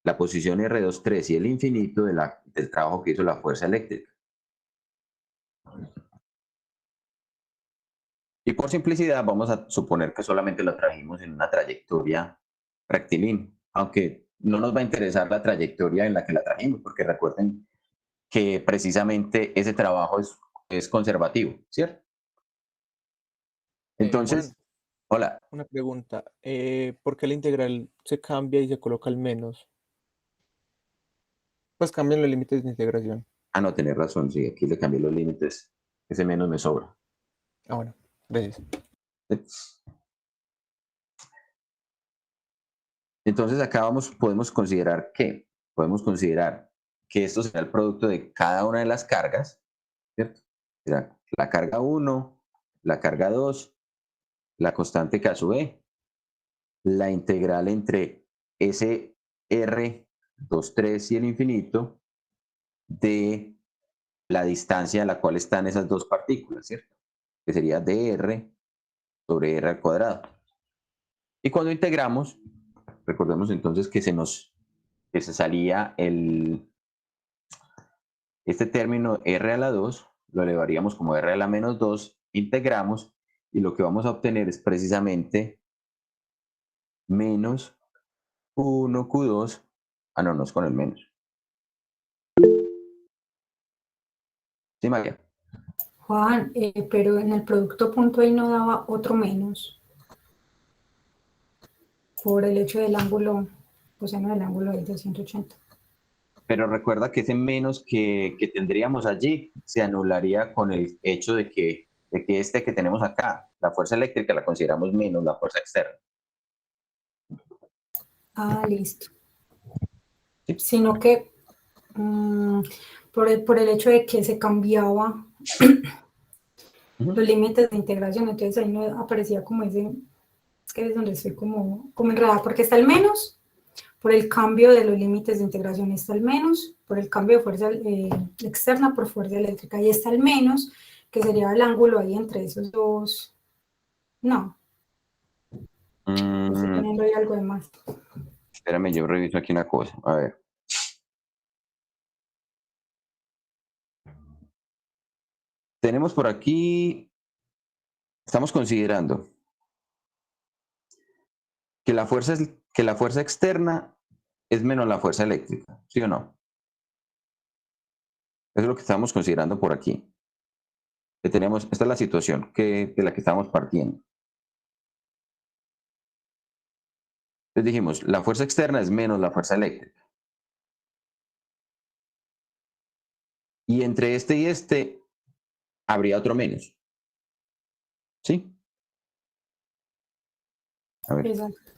Speaker 1: la posición R2,3 y el infinito del trabajo que hizo la fuerza eléctrica. Y por simplicidad vamos a suponer que solamente lo trajimos en una trayectoria rectilínea, aunque no nos va a interesar la trayectoria en la que la trajimos, porque recuerden que precisamente ese trabajo es conservativo, ¿cierto? Entonces,
Speaker 6: Juan,
Speaker 1: hola,
Speaker 6: una pregunta. ¿Por qué la integral se cambia y se coloca al menos? Pues cambian los límites de integración.
Speaker 1: no, tener razón, sí, aquí le cambié los límites, ese menos me sobra.
Speaker 6: Ah, bueno, gracias.
Speaker 1: Entonces acá podemos considerar que esto será el producto de cada una de las cargas, ¿cierto? Será la carga 1, la carga 2, la constante K sub E, la integral entre ese R2,3 y el infinito de la distancia a la cual están esas dos partículas, ¿cierto? Que sería dr sobre r al cuadrado. Y cuando integramos, recordemos entonces que se salía este término r a la 2, lo elevaríamos como r a la menos 2, integramos y lo que vamos a obtener es precisamente menos 1Q2, no es con el menos. ¿Sí, María?
Speaker 4: Juan, pero en el producto punto ahí no daba otro menos por el hecho del ángulo, coseno del ángulo ahí de 180.
Speaker 1: Pero recuerda que ese menos que tendríamos allí se anularía con el hecho de que este que tenemos acá, la fuerza eléctrica, la consideramos menos la fuerza externa.
Speaker 4: Ah, listo.
Speaker 1: ¿Sí?
Speaker 4: Sino que por el hecho de que se cambiaba los límites de integración, entonces ahí no aparecía como ese, es que es donde estoy como enredada, porque está el menos, por el cambio de los límites de integración está el menos, por el cambio de fuerza externa por fuerza eléctrica, y está el menos, que sería el ángulo ahí entre esos dos, no, estoy poniendo ahí algo de más.
Speaker 1: Espérame, yo reviso aquí una cosa, a ver. Tenemos por aquí, estamos considerando que la fuerza externa es menos la fuerza eléctrica, ¿sí o no? Eso es lo que estamos considerando por aquí. que tenemos, esta es la situación de la que estamos partiendo. Entonces dijimos, la fuerza externa es menos la fuerza eléctrica. Y entre este y este habría otro menos. ¿Sí? A ver.
Speaker 4: Exacto.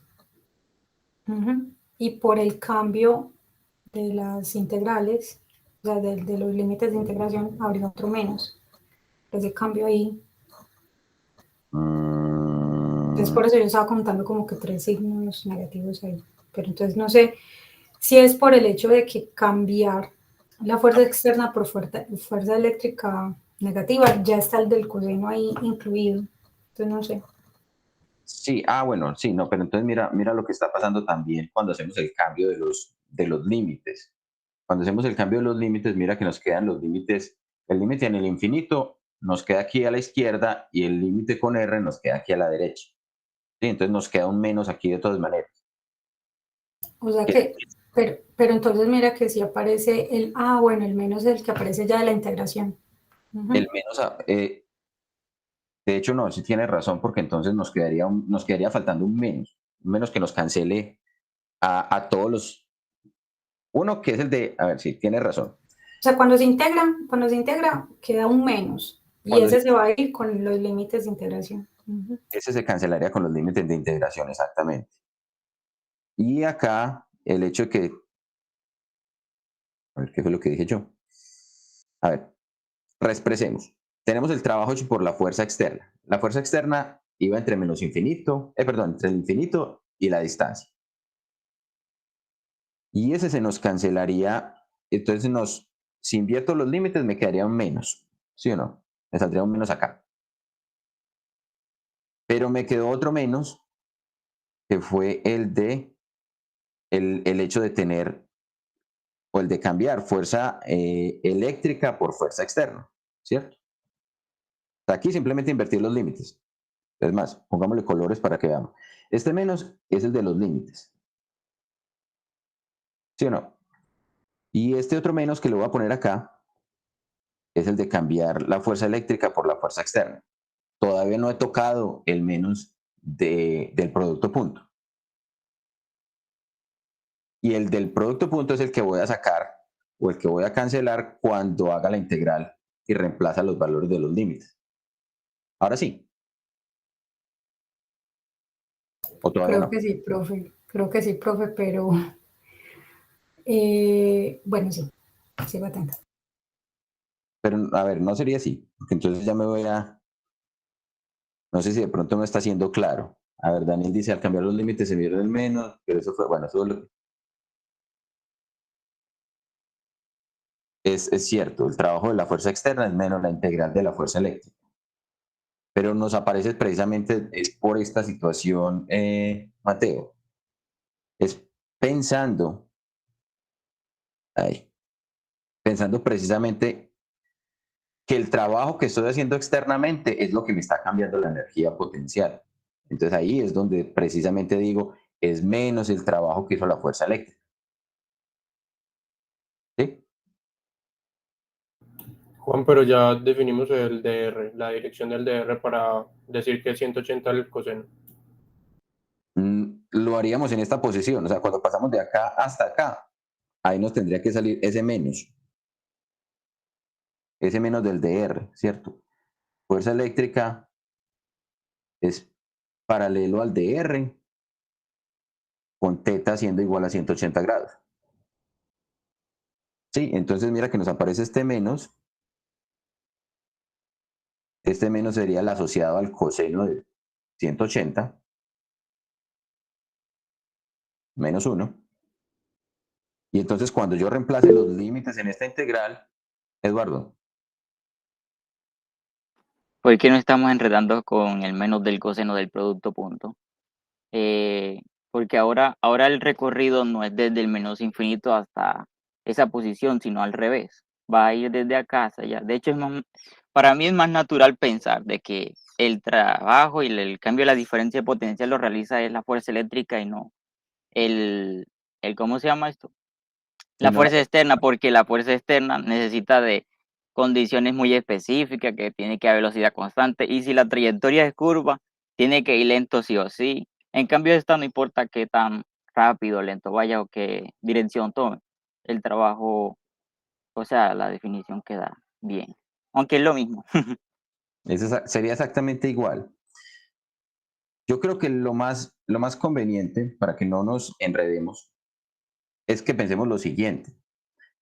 Speaker 4: Ujú. Y por el cambio de las integrales, o sea, de los límites de integración, habría otro menos. Ese cambio ahí. Entonces, por eso yo estaba contando como que 3 signos negativos ahí. Pero entonces no sé si es por el hecho de que cambiar la fuerza externa por fuerza eléctrica negativa, ya está el del coseno ahí incluido. Entonces no sé.
Speaker 1: Sí, bueno, sí, no, pero entonces mira lo que está pasando también cuando hacemos el cambio de los límites. Cuando hacemos el cambio de los límites, mira que nos quedan los límites, el límite en el infinito nos queda aquí a la izquierda y el límite con R nos queda aquí a la derecha. ¿Sí? Entonces nos queda un menos aquí de todas maneras.
Speaker 4: O sea que, pero entonces mira que si aparece bueno, el menos es el que aparece ya de la integración. Ujú.
Speaker 1: El menos, de hecho no, sí tienes razón, porque entonces nos quedaría faltando un menos que nos cancele a todos los, uno que es el de, a ver, sí, tienes razón.
Speaker 4: O sea, cuando se integra, queda un menos. Y
Speaker 1: Cuando
Speaker 4: ese se va a ir con los límites de integración. Ujú.
Speaker 1: ese se cancelaría con los límites de integración, exactamente. Y acá, el hecho de que, a ver, ¿qué fue lo que dije yo? A ver, reexpresemos. Tenemos el trabajo hecho por la fuerza externa. La fuerza externa iba entre menos infinito, perdón, entre el infinito y la distancia. Y ese se nos cancelaría, entonces si invierto los límites me quedaría un menos, ¿sí o no? Me saldría un menos acá. Pero me quedó otro menos, que fue el hecho de tener, o el de cambiar fuerza eléctrica por fuerza externa, ¿cierto? Aquí simplemente invertir los límites. Es más, pongámosle colores para que veamos. Este menos es el de los límites, ¿sí o no? Y este otro menos que le voy a poner acá es el de cambiar la fuerza eléctrica por la fuerza externa. Todavía no he tocado el menos del producto punto. Y el del producto punto es el que voy a sacar o el que voy a cancelar cuando haga la integral y reemplaza los valores de los límites. Ahora sí. ¿O todavía
Speaker 4: Creo
Speaker 1: no?
Speaker 4: que sí, profe. Creo que sí, profe, pero bueno, sí, sigo atenta.
Speaker 1: Pero a ver, no sería así, porque entonces ya me voy no sé si de pronto no está siendo claro. A ver, Daniel dice, al cambiar los límites se midió el menos, pero eso fue, bueno, eso es cierto, el trabajo de la fuerza externa es menos la integral de la fuerza eléctrica. Pero nos aparece precisamente, es por esta situación, Mateo, es pensando, pensando precisamente que el trabajo que estoy haciendo externamente es lo que me está cambiando la energía potencial. Entonces ahí es donde precisamente digo, es menos el trabajo que hizo la fuerza eléctrica. ¿Sí?
Speaker 7: Juan, pero ya definimos el DR, la dirección del DR para decir que es 180 el coseno.
Speaker 1: Lo haríamos en esta posición, o sea, cuando pasamos de acá hasta acá, ahí nos tendría que salir ese menos del DR, ¿cierto? Fuerza eléctrica es paralelo al DR con teta siendo igual a 180 grados. Sí, entonces mira que nos aparece este menos sería el asociado al coseno de 180 menos 1. Y entonces cuando yo reemplace los límites en esta integral, Eduardo,
Speaker 5: ¿Por qué no estamos enredando con el menos del coseno del producto punto? Porque ahora el recorrido no es desde el menos infinito hasta esa posición, sino al revés. Va a ir desde acá hasta allá. De hecho, para mí es más natural pensar de que el trabajo y el cambio de la diferencia de potencial lo realiza es la fuerza eléctrica y no ¿cómo se llama esto?
Speaker 1: si
Speaker 5: La
Speaker 1: no,
Speaker 5: fuerza externa, porque la fuerza externa necesita de condiciones muy específicas, que tiene que haber velocidad constante, y si la trayectoria es curva, tiene que ir lento sí o sí. En cambio, esta no importa qué tan rápido o lento vaya o qué dirección tome. El trabajo, o sea, la definición queda bien, aunque es lo mismo.
Speaker 1: Sería exactamente igual. Yo creo que lo más conveniente para que no nos enredemos es que pensemos lo siguiente.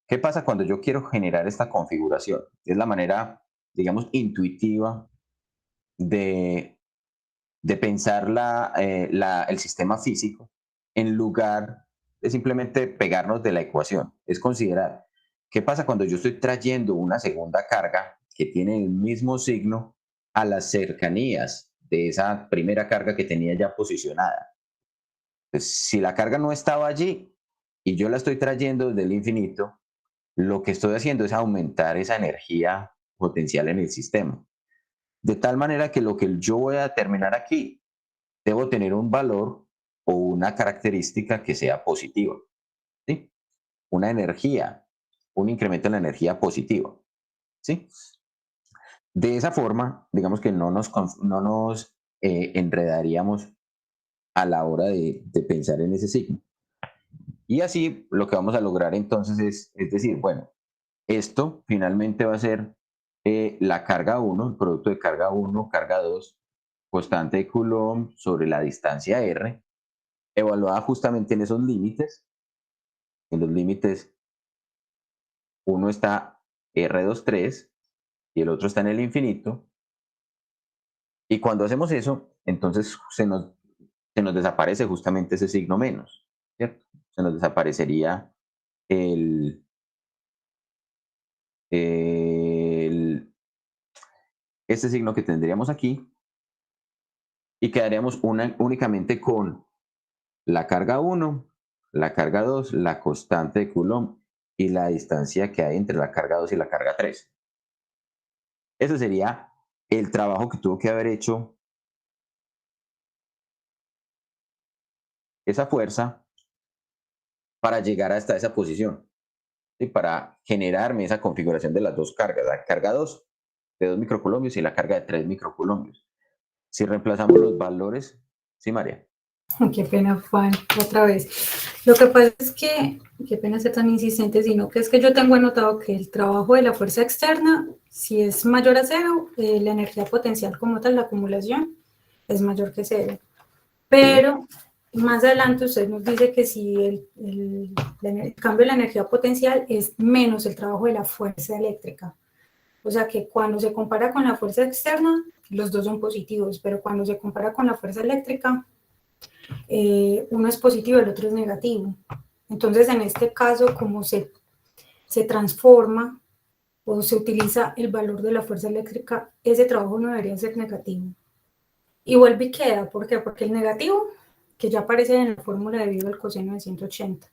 Speaker 1: ¿Qué pasa cuando yo quiero generar esta configuración? Es la manera, digamos, intuitiva de, de pensar el sistema físico en lugar de simplemente pegarnos de la ecuación. Es considerar qué pasa cuando yo estoy trayendo una segunda carga que tiene el mismo signo a las cercanías de esa primera carga que tenía ya posicionada. Pues, si la carga no estaba allí y yo la estoy trayendo desde el infinito, lo que estoy haciendo es aumentar esa energía potencial en el sistema. De tal manera que lo que yo voy a determinar aquí, debo tener un valor o una característica que sea positiva. ¿Sí? Una energía, un incremento en la energía positiva. ¿Sí? De esa forma, digamos que no nos enredaríamos a la hora de pensar en ese signo. Y así lo que vamos a lograr entonces es decir, bueno, esto finalmente va a ser la carga 1, el producto de carga 1, carga 2, constante de Coulomb sobre la distancia R, evaluada justamente en esos límites. En los límites, uno está R23 y el otro está en el infinito. Y cuando hacemos eso, entonces se nos desaparece justamente ese signo menos, ¿cierto? Se nos desaparecería el, el, este signo que tendríamos aquí y quedaríamos únicamente con la carga 1, la carga 2, la constante de Coulomb y la distancia que hay entre la carga 2 y la carga 3. Ese sería el trabajo que tuvo que haber hecho esa fuerza para llegar hasta esa posición, ¿sí? Para generarme esa configuración de las dos cargas, la carga 2 de 2 microcoulombios y la carga de 3 microcoulombios. Si reemplazamos los valores, sí, María.
Speaker 4: Qué pena, Juan, otra vez. Lo que pasa es que, qué pena ser tan insistente, sino que es que yo tengo anotado que el trabajo de la fuerza externa, si es mayor a cero, la energía potencial como tal, la acumulación, es mayor que cero. Pero más adelante usted nos dice que si el cambio de la energía potencial es menos el trabajo de la fuerza eléctrica. O sea que cuando se compara con la fuerza externa, los dos son positivos, pero cuando se compara con la fuerza eléctrica, uno es positivo y el otro es negativo. Entonces, en este caso, como se transforma o se utiliza el valor de la fuerza eléctrica, ese trabajo no debería ser negativo. Y vuelve y queda, ¿por qué? Porque el negativo, que ya aparece en la fórmula debido al coseno de 180,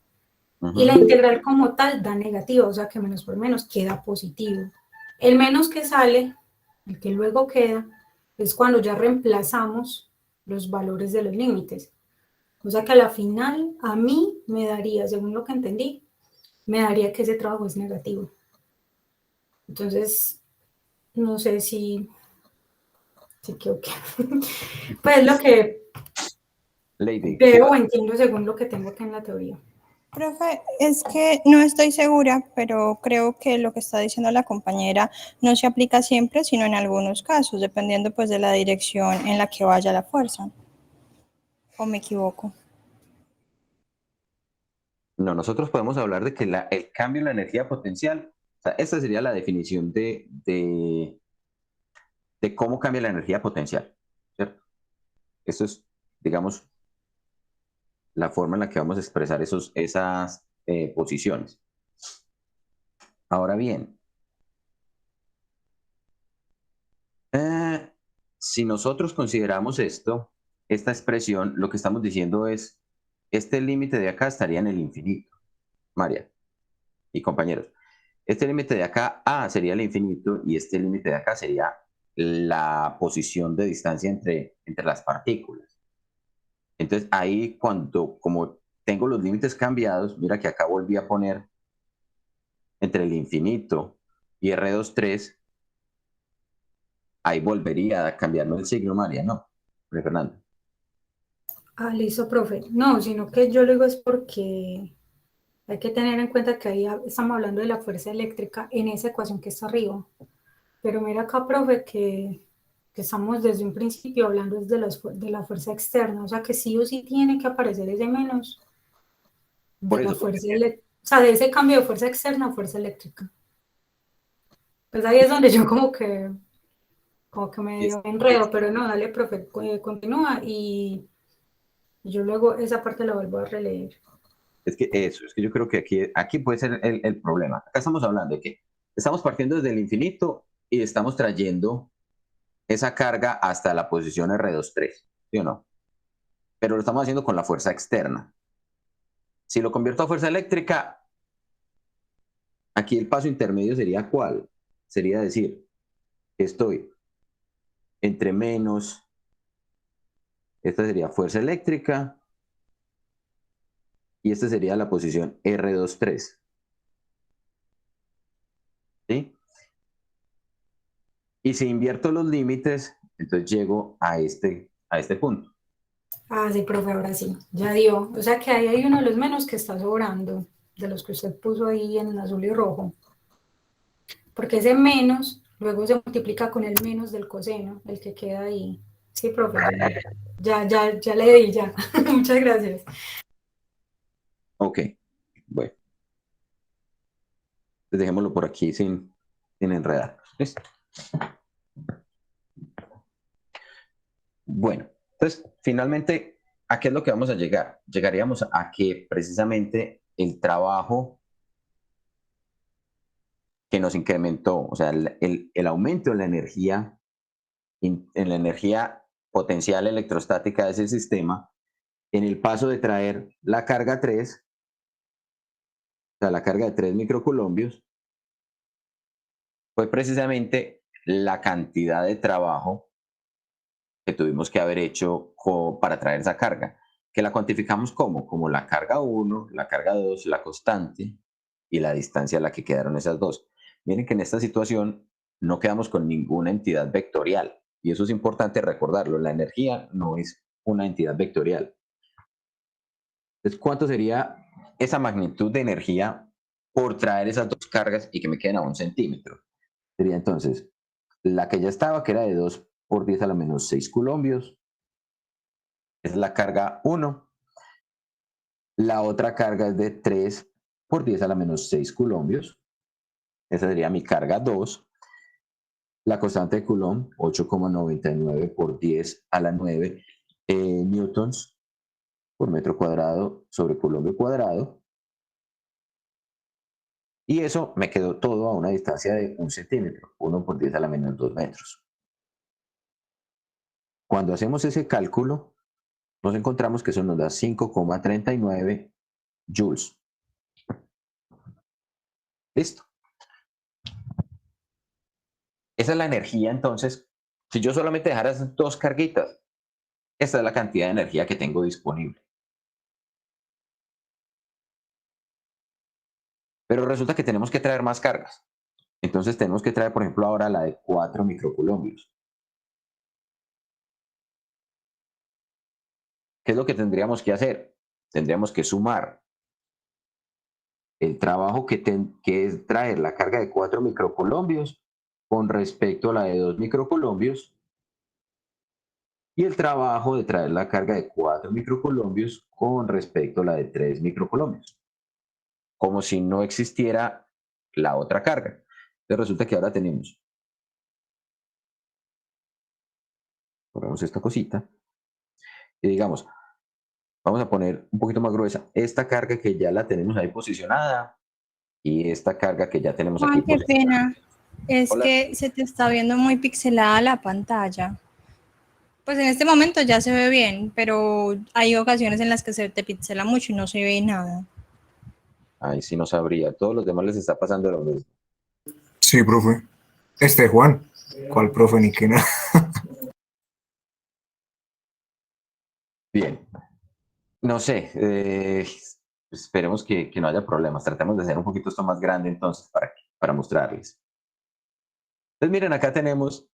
Speaker 4: y la integral como tal da negativa, o sea que menos por menos queda positivo. El menos que sale, el que luego queda, es cuando ya reemplazamos los valores de los límites. O sea que a la final, a mí me daría, según lo que entendí, me daría que ese trabajo es negativo. Entonces, no sé si creo que, pues lo que
Speaker 1: Lady.
Speaker 4: veo o entiendo según lo que tengo acá en la teoría.
Speaker 8: Profe, es que no estoy segura, pero creo que lo que está diciendo la compañera no se aplica siempre, sino en algunos casos, dependiendo pues de la dirección en la que vaya la fuerza. ¿O me equivoco?
Speaker 1: No, nosotros podemos hablar de que el cambio en la energía potencial, o sea, esta sería la definición de cómo cambia la energía potencial, ¿cierto? Eso es, digamos, la forma en la que vamos a expresar esas posiciones. Ahora bien, si nosotros consideramos esta expresión, lo que estamos diciendo es, este límite de acá estaría en el infinito, María y compañeros. Este límite de acá, A, sería el infinito y este límite de acá sería la posición de distancia entre las partículas. Entonces, ahí como tengo los límites cambiados, mira que acá volví a poner entre el infinito y R23, ahí volvería a cambiarnos el signo, María, ¿no? Fernando.
Speaker 4: Ah, listo, profe. No, sino que yo lo digo es porque hay que tener en cuenta que ahí estamos hablando de la fuerza eléctrica en esa ecuación que está arriba. Pero mira acá, profe, que estamos desde un principio hablando de la fuerza externa, o sea que sí o sí tiene que aparecer ese menos
Speaker 1: Por
Speaker 4: de la
Speaker 1: eso,
Speaker 4: fuerza eléctrica, o sea, de ese cambio de fuerza externa a fuerza eléctrica. Pues ahí es donde yo como que medio me enredo, pero no, dale, profe, continúa y yo luego esa parte la vuelvo a releer.
Speaker 1: es que eso, es que yo creo que aquí puede ser el problema. Acá estamos hablando de que estamos partiendo desde el infinito y estamos trayendo esa carga hasta la posición R23, ¿sí o no? Pero lo estamos haciendo con la fuerza externa. Si lo convierto a fuerza eléctrica, aquí el paso intermedio sería ¿cuál? Sería decir, estoy entre menos, esta sería fuerza eléctrica, y esta sería la posición R23. ¿Sí? Y si invierto los límites, entonces llego a este punto.
Speaker 4: Ah, sí, profe, ahora sí, ya dio. O sea que ahí hay uno de los menos que está sobrando, de los que usted puso ahí en azul y rojo. Porque ese menos luego se multiplica con el menos del coseno, el que queda ahí. Sí, profe, ya le di, ya. Muchas gracias.
Speaker 1: Ok, bueno. Entonces dejémoslo por aquí sin enredar. ¿Listo? Bueno, entonces finalmente, ¿a qué es lo que vamos a llegar? Llegaríamos a que precisamente el trabajo que nos incrementó, o sea, el aumento en la energía potencial electrostática de ese sistema, en el paso de traer la carga 3, o sea, la carga de 3 microcoulombios, fue precisamente la cantidad de trabajo que tuvimos que haber hecho para traer esa carga, que la cuantificamos como la carga 1, la carga 2, la constante y la distancia a la que quedaron esas dos. Miren que en esta situación no quedamos con ninguna entidad vectorial, y eso es importante recordarlo, la energía no es una entidad vectorial. Entonces, ¿cuánto sería esa magnitud de energía por traer esas dos cargas y que me queden a 1 centímetro? Sería entonces la que ya estaba, que era de 2 por 10 a la menos 6 coulombios, es la carga 1. La otra carga es de 3 por 10 a la menos 6 coulombios. Esa sería mi carga 2. La constante de Coulomb, 8,99 por 10 a la 9 newtons por metro cuadrado sobre Coulomb cuadrado. Y eso me quedó todo a una distancia de 1 centímetro, 1 por 10 a la menos 2 metros. Cuando hacemos ese cálculo, nos encontramos que eso nos da 5,39 joules. Listo. Esa es la energía, entonces, si yo solamente dejara esas dos carguitas, esta es la cantidad de energía que tengo disponible. Pero resulta que tenemos que traer más cargas. Entonces tenemos que traer, por ejemplo, ahora la de 4 microcoulombios. ¿Qué es lo que tendríamos que hacer? Tendríamos que sumar el trabajo que es traer la carga de 4 microcoulombios con respecto a la de 2 microcoulombios y el trabajo de traer la carga de 4 microcoulombios con respecto a la de 3 microcoulombios. Como si no existiera la otra carga. Entonces resulta que ahora tenemos, ponemos esta cosita, y digamos, vamos a poner un poquito más gruesa esta carga que ya la tenemos ahí posicionada y esta carga que ya tenemos aquí
Speaker 8: Juan, qué
Speaker 1: posicionada.
Speaker 8: pena. Es
Speaker 1: Hola.
Speaker 8: que se te está viendo muy pixelada la pantalla. Pues en este momento ya se ve bien, pero hay ocasiones en las que se te pixela mucho y no se ve nada.
Speaker 1: Ay, sí no sabría. A todos los demás les está pasando lo mismo.
Speaker 2: Sí, profe. Juan. ¿Cuál profe ni qué nada?
Speaker 1: Bien. No sé. Esperemos que no haya problemas. Tratemos de hacer un poquito esto más grande entonces para mostrarles. Entonces miren, acá tenemos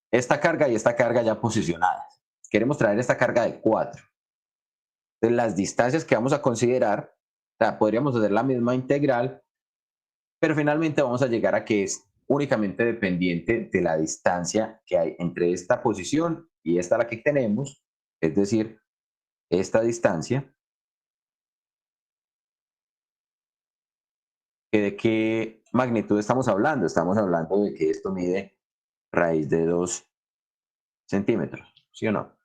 Speaker 1: esta carga y esta carga ya posicionadas. Queremos traer esta carga de 4. Entonces las distancias que vamos a considerar, o sea, podríamos hacer la misma integral, pero finalmente vamos a llegar a que es únicamente dependiente de la distancia que hay entre esta posición y esta la que tenemos, es decir, esta distancia. ¿De qué magnitud estamos hablando? Estamos hablando de que esto mide raíz de 2 centímetros, ¿sí o no?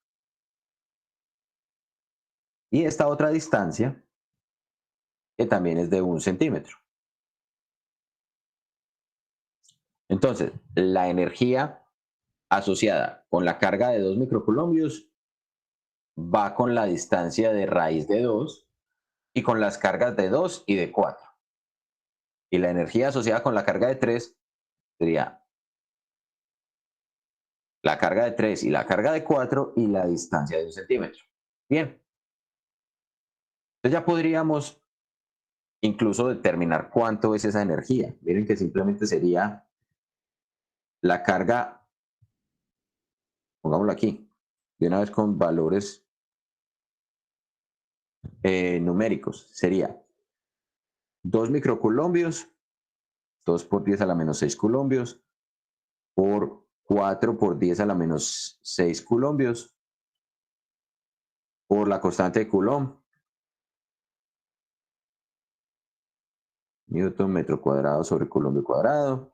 Speaker 1: Y esta otra distancia, que también es de 1 centímetro. Entonces, la energía asociada con la carga de 2 microcoulombios va con la distancia de raíz de 2 y con las cargas de 2 y de 4. Y la energía asociada con la carga de 3 sería la carga de 3 y la carga de 4 y la distancia de 1 centímetro. Bien. Entonces ya podríamos incluso determinar cuánto es esa energía. Miren que simplemente sería la carga, pongámoslo aquí, de una vez con valores numéricos. Sería 2 microcoulombios, 2 por 10 a la menos 6 coulombios, por 4 por 10 a la menos 6 coulombios, por la constante de Coulomb, Newton metro cuadrado sobre Coulomb cuadrado,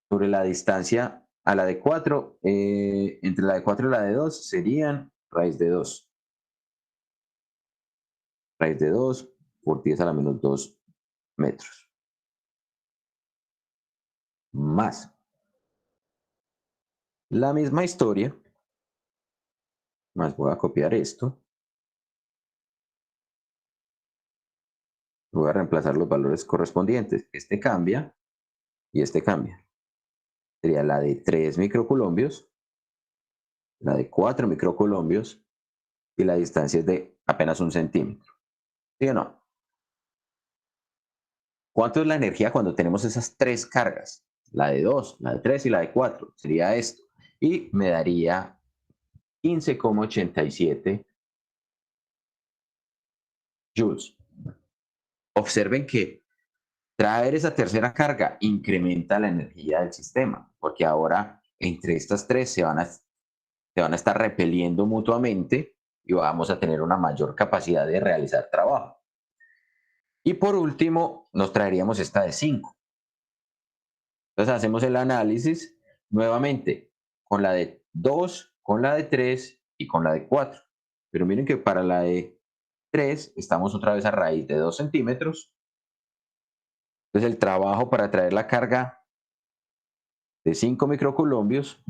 Speaker 1: sobre la distancia a la de 4, entre la de 4 y la de 2 serían raíz de 2. Raíz de 2 por 10 a la menos 2 metros. Más la misma historia, más voy a copiar esto. Voy a reemplazar los valores correspondientes. Este cambia y este cambia. Sería la de 3 microcoulombios, la de 4 microcoulombios y la distancia es de apenas 1 centímetro. ¿Sí o no? ¿Cuánto es la energía cuando tenemos esas 3 cargas? La de 2, la de 3 y la de 4. Sería esto. Y me daría 15,87 joules. Observen que traer esa tercera carga incrementa la energía del sistema, porque ahora entre estas 3 se van a estar repeliendo mutuamente y vamos a tener una mayor capacidad de realizar trabajo. Y por último, nos traeríamos esta de 5. Entonces hacemos el análisis nuevamente con la de 2, con la de 3 y con la de 4. Pero miren que para la de 3 estamos otra vez a raíz de 2 centímetros. Entonces el trabajo para traer la carga de 5 microcoulombios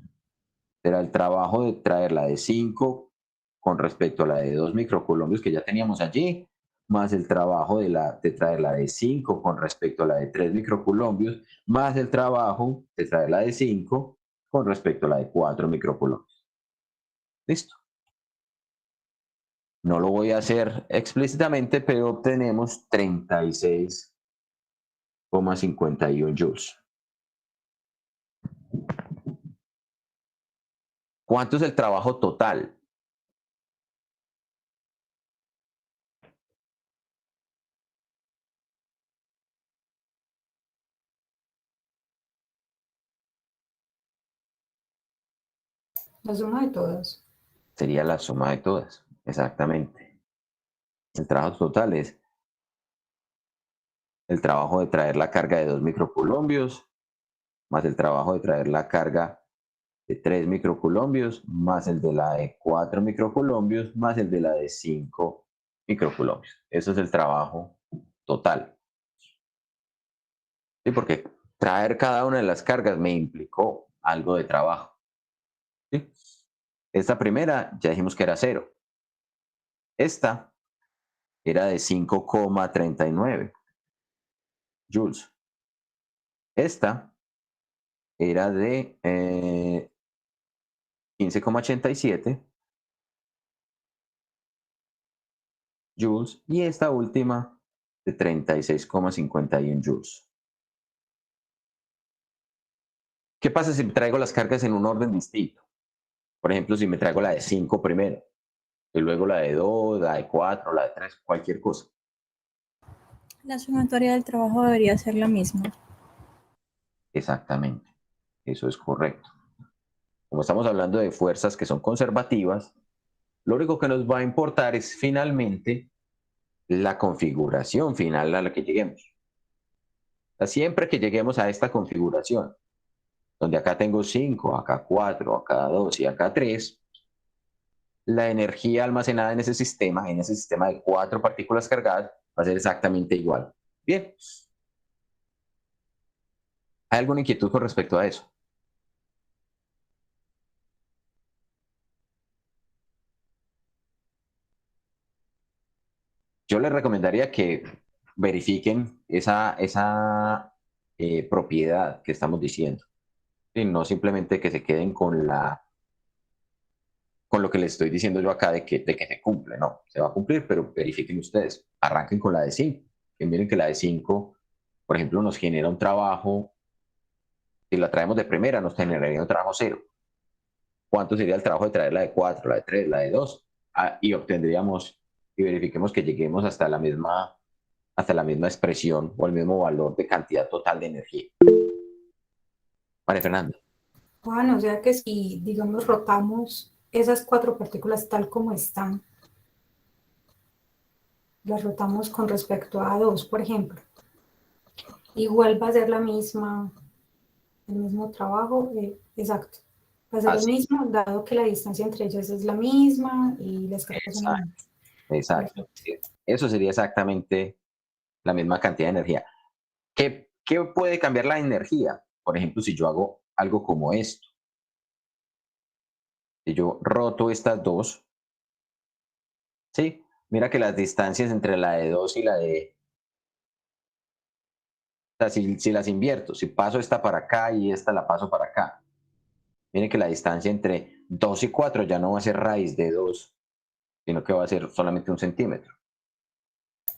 Speaker 1: será el trabajo de traerla de 5 con respecto a la de 2 microcoulombios que ya teníamos allí, más el trabajo de traerla de 5 con respecto a la de 3 microcoulombios, más el trabajo de traerla de 5 con respecto a la de 4 microcoulombios. Listo. No lo voy a hacer explícitamente, pero obtenemos 36,51 joules. ¿Cuánto es el trabajo total?
Speaker 4: La suma de todas.
Speaker 1: Sería la suma de todas, exactamente. El trabajo total es el trabajo de traer la carga de 2 microcoulombios, más el trabajo de traer la carga de 3 microcoulombios, más el de la de 4 microcoulombios, más el de la de 5 microcoulombios. Eso es el trabajo total. Sí, porque traer cada una de las cargas me implicó algo de trabajo. ¿Sí? Esta primera ya dijimos que era 0. Esta era de 5,39 joules. Esta era de 15,87 joules y esta última de 36,51 joules. ¿Qué pasa si traigo las cargas en un orden distinto? Por ejemplo, si me traigo la de 5 primero, y luego la de 2, la de 4, la de 3, cualquier cosa.
Speaker 8: La sumatoria del trabajo debería ser la misma.
Speaker 1: Exactamente, eso es correcto. Como estamos hablando de fuerzas que son conservativas, lo único que nos va a importar es finalmente la configuración final a la que lleguemos. O sea, siempre que lleguemos a esta configuración, donde acá tengo 5, acá 4, acá 2 y acá 3, la energía almacenada en ese sistema de 4 partículas cargadas, va a ser exactamente igual. Bien. ¿Hay alguna inquietud con respecto a eso? Yo les recomendaría que verifiquen esa propiedad que estamos diciendo. Y no simplemente que se queden con lo que les estoy diciendo yo acá de que se cumple. No, se va a cumplir, pero verifiquen ustedes. Arranquen con la de 5. Que miren que la de 5, por ejemplo, nos genera un trabajo. Si la traemos de primera, nos generaría un trabajo 0. ¿Cuánto sería el trabajo de traer la de 4, la de 3, la de 2? Y obtendríamos, y verifiquemos que lleguemos hasta la misma expresión o el mismo valor de cantidad total de energía. María Fernanda.
Speaker 4: Juan, o sea que si, digamos, rotamos esas 4 partículas tal como están, las rotamos con respecto a 2, por ejemplo, igual va a ser la misma, el mismo trabajo, exacto. Va a ser el mismo, dado que la distancia entre ellas es la misma y las cargas son las mismas.
Speaker 1: Exacto. Eso sería exactamente la misma cantidad de energía. ¿Qué puede cambiar la energía? Por ejemplo, si yo hago algo como esto. Si yo roto estas dos, ¿sí? Mira que las distancias entre la de 2 y la de... O sea, si las invierto, si paso esta para acá y esta la paso para acá, miren que la distancia entre 2 y 4 ya no va a ser raíz de 2, sino que va a ser solamente 1 centímetro.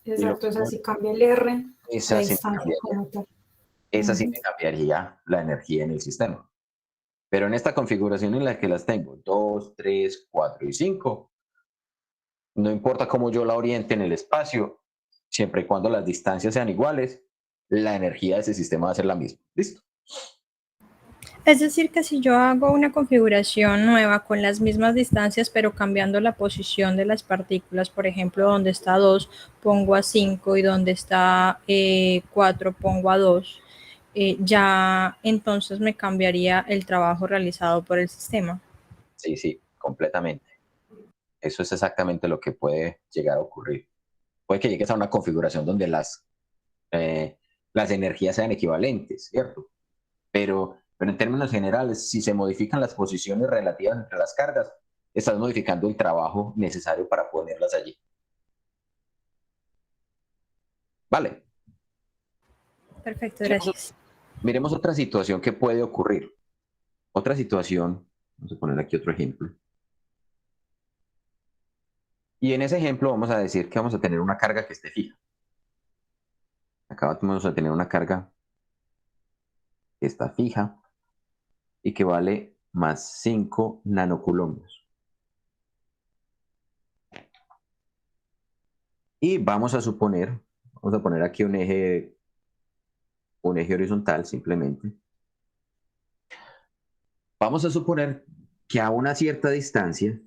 Speaker 4: Exacto, o sea, si cambia el R,
Speaker 1: Esa
Speaker 4: la
Speaker 1: sí
Speaker 4: distancia como tal.
Speaker 1: me cambiaría la energía en el sistema. Pero en esta configuración en la que las tengo, 2, 3, 4 y 5, no importa cómo yo la oriente en el espacio, siempre y cuando las distancias sean iguales, la energía de ese sistema va a ser la misma. ¿Listo?
Speaker 8: Es decir, que si yo hago una configuración nueva con las mismas distancias, pero cambiando la posición de las partículas, por ejemplo, donde está 2 pongo a 5 y donde está 4 pongo a 2, ya entonces me cambiaría el trabajo realizado por el sistema.
Speaker 1: Sí, completamente. Eso es exactamente lo que puede llegar a ocurrir. Puede que llegues a una configuración donde las energías sean equivalentes, ¿cierto? Pero en términos generales, si se modifican las posiciones relativas entre las cargas, estás modificando el trabajo necesario para ponerlas allí. Vale.
Speaker 8: Perfecto, gracias.
Speaker 1: Miremos otra situación que puede ocurrir. Otra situación, vamos a poner aquí otro ejemplo. Y en ese ejemplo vamos a decir que vamos a tener una carga que esté fija. Acá vamos a tener una carga que está fija y que vale más 5 nanocoulombios. Y vamos a poner aquí un eje horizontal simplemente. Vamos a suponer que a una cierta distancia,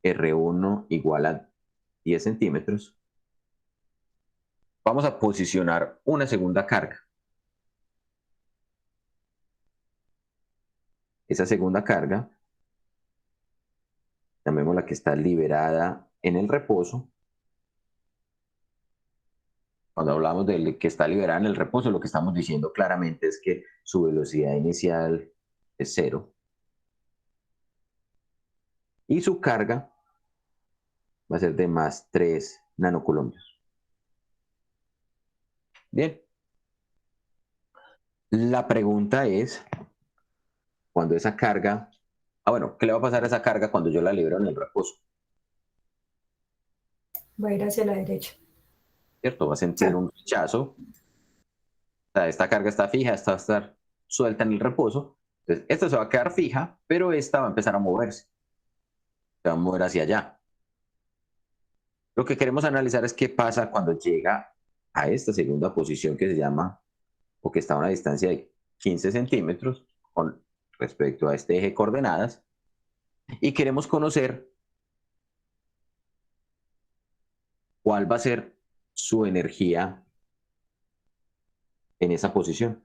Speaker 1: R1 igual a 10 centímetros, vamos a posicionar una segunda carga. Esa segunda carga, llamémosla que está liberada en el reposo. Cuando hablamos de que está liberada en el reposo, lo que estamos diciendo claramente es que su velocidad inicial es 0. Y su carga va a ser de más 3 nanocoulombios. Bien. La pregunta es, cuando esa carga... ¿qué le va a pasar a esa carga cuando yo la libero en el reposo?
Speaker 4: Va a ir hacia la derecha.
Speaker 1: ¿Cierto? Va a sentir un rechazo sea, esta carga está fija, esta va a estar suelta en el reposo. Entonces, esta se va a quedar fija, pero esta va a empezar a moverse. Se va a mover hacia allá. Lo que queremos analizar es qué pasa cuando llega a esta segunda posición que se llama, o que está a una distancia de 15 centímetros con respecto a este eje de coordenadas. Y queremos conocer cuál va a ser su energía en esa posición.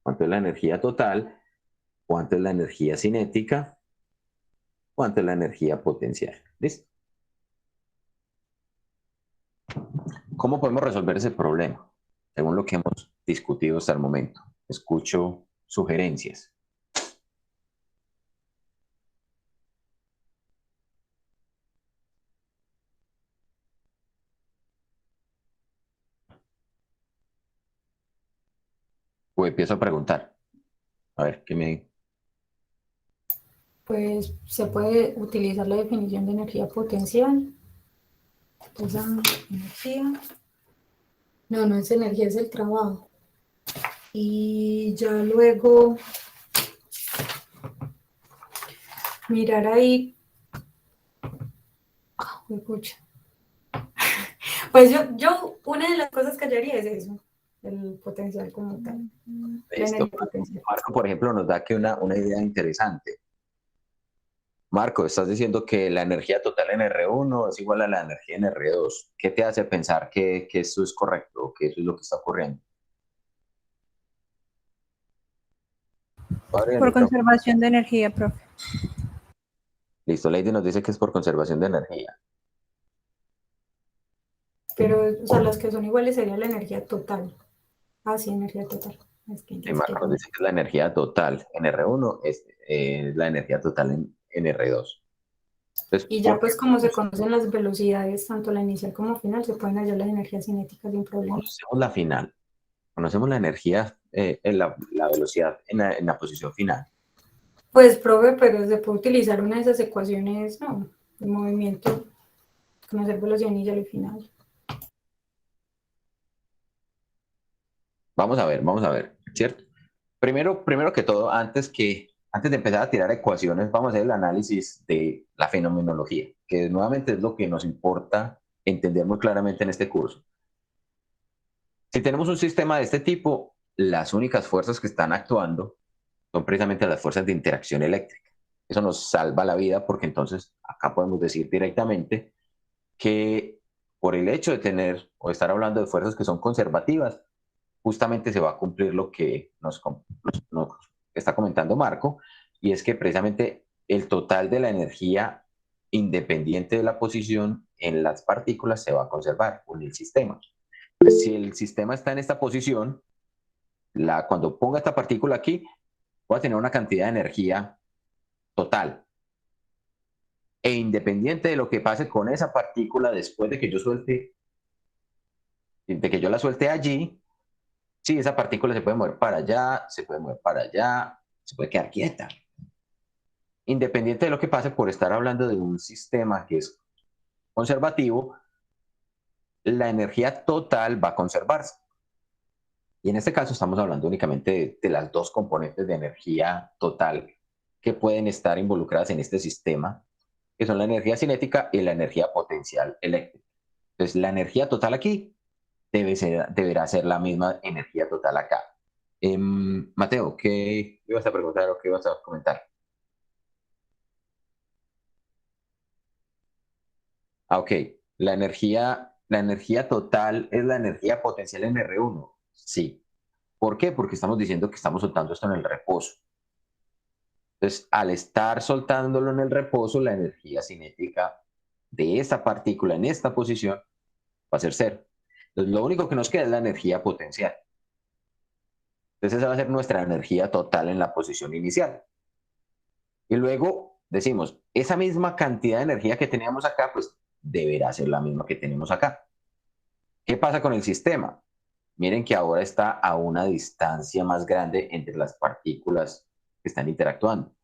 Speaker 1: ¿Cuánto es la energía total? ¿Cuánto es la energía cinética? ¿Cuánto es la energía potencial? ¿Listo? ¿Cómo podemos resolver ese problema? Según lo que hemos discutido hasta el momento. Escucho sugerencias. O empiezo a preguntar. A ver, ¿qué me...
Speaker 4: Pues se puede utilizar la definición de energía potencial. Esa energía. No es energía, es el trabajo. Y ya luego mirar ahí. Me escucha. Pues yo, una de las cosas que yo haría es eso, el potencial como tal. La
Speaker 1: Esto,
Speaker 4: energía potencial.
Speaker 1: Marco, por ejemplo, nos da aquí una idea interesante. Marco, estás diciendo que la energía total en R1 es igual a la energía en R2. ¿Qué te hace pensar que eso es correcto o que eso es lo que está ocurriendo? Abre el
Speaker 8: Por
Speaker 1: micrófono.
Speaker 8: conservación de energía, profe.
Speaker 1: Listo, Lady nos dice que es por conservación de energía.
Speaker 4: Pero, o sea, las que son iguales sería la energía total. Ah, sí, energía total. Es que
Speaker 1: Y Marco nos dice que es la energía total en R1, es la energía total en R2. Entonces,
Speaker 4: Y ya
Speaker 1: ¿por qué
Speaker 4: pues como se conocen las velocidades, tanto la inicial como final, se pueden hallar las energías cinéticas sin problema.
Speaker 1: conocemos la final? Conocemos la energía, la velocidad en la posición final.
Speaker 4: Pues, profe, pero se puede utilizar una de esas ecuaciones, no, de movimiento, conocer velocidad inicial y final.
Speaker 1: Vamos a ver, ¿cierto? Primero que todo, antes de empezar a tirar ecuaciones, vamos a hacer el análisis de la fenomenología, que nuevamente es lo que nos importa entender muy claramente en este curso. Si tenemos un sistema de este tipo, las únicas fuerzas que están actuando son precisamente las fuerzas de interacción eléctrica. Eso nos salva la vida porque entonces acá podemos decir directamente que por el hecho de tener o estar hablando de fuerzas que son conservativas, justamente se va a cumplir lo que nos está comentando Marco, y es que precisamente el total de la energía independiente de la posición en las partículas se va a conservar en el sistema. Entonces, si el sistema está en esta posición, cuando ponga esta partícula aquí, voy a tener una cantidad de energía total. E independiente de lo que pase con esa partícula después de que yo la suelte allí, sí, esa partícula se puede mover para allá, se puede mover para allá, se puede quedar quieta. Independiente de lo que pase, por estar hablando de un sistema que es conservativo, la energía total va a conservarse. Y en este caso estamos hablando únicamente de las dos componentes de energía total que pueden estar involucradas en este sistema, que son la energía cinética y la energía potencial eléctrica. Entonces, la energía total aquí deberá ser la misma energía total acá. Mateo, ¿qué ibas a preguntar o qué ibas a comentar? Ok, la energía total es la energía potencial en R1. Sí. ¿Por qué? Porque estamos diciendo que estamos soltando esto en el reposo. Entonces, al estar soltándolo en el reposo, la energía cinética de esta partícula en esta posición va a ser cero. Entonces, lo único que nos queda es la energía potencial. Entonces, esa va a ser nuestra energía total en la posición inicial. Y luego decimos, esa misma cantidad de energía que teníamos acá, pues deberá ser la misma que tenemos acá. ¿Qué pasa con el sistema? Miren que ahora está a una distancia más grande entre las partículas que están interactuando.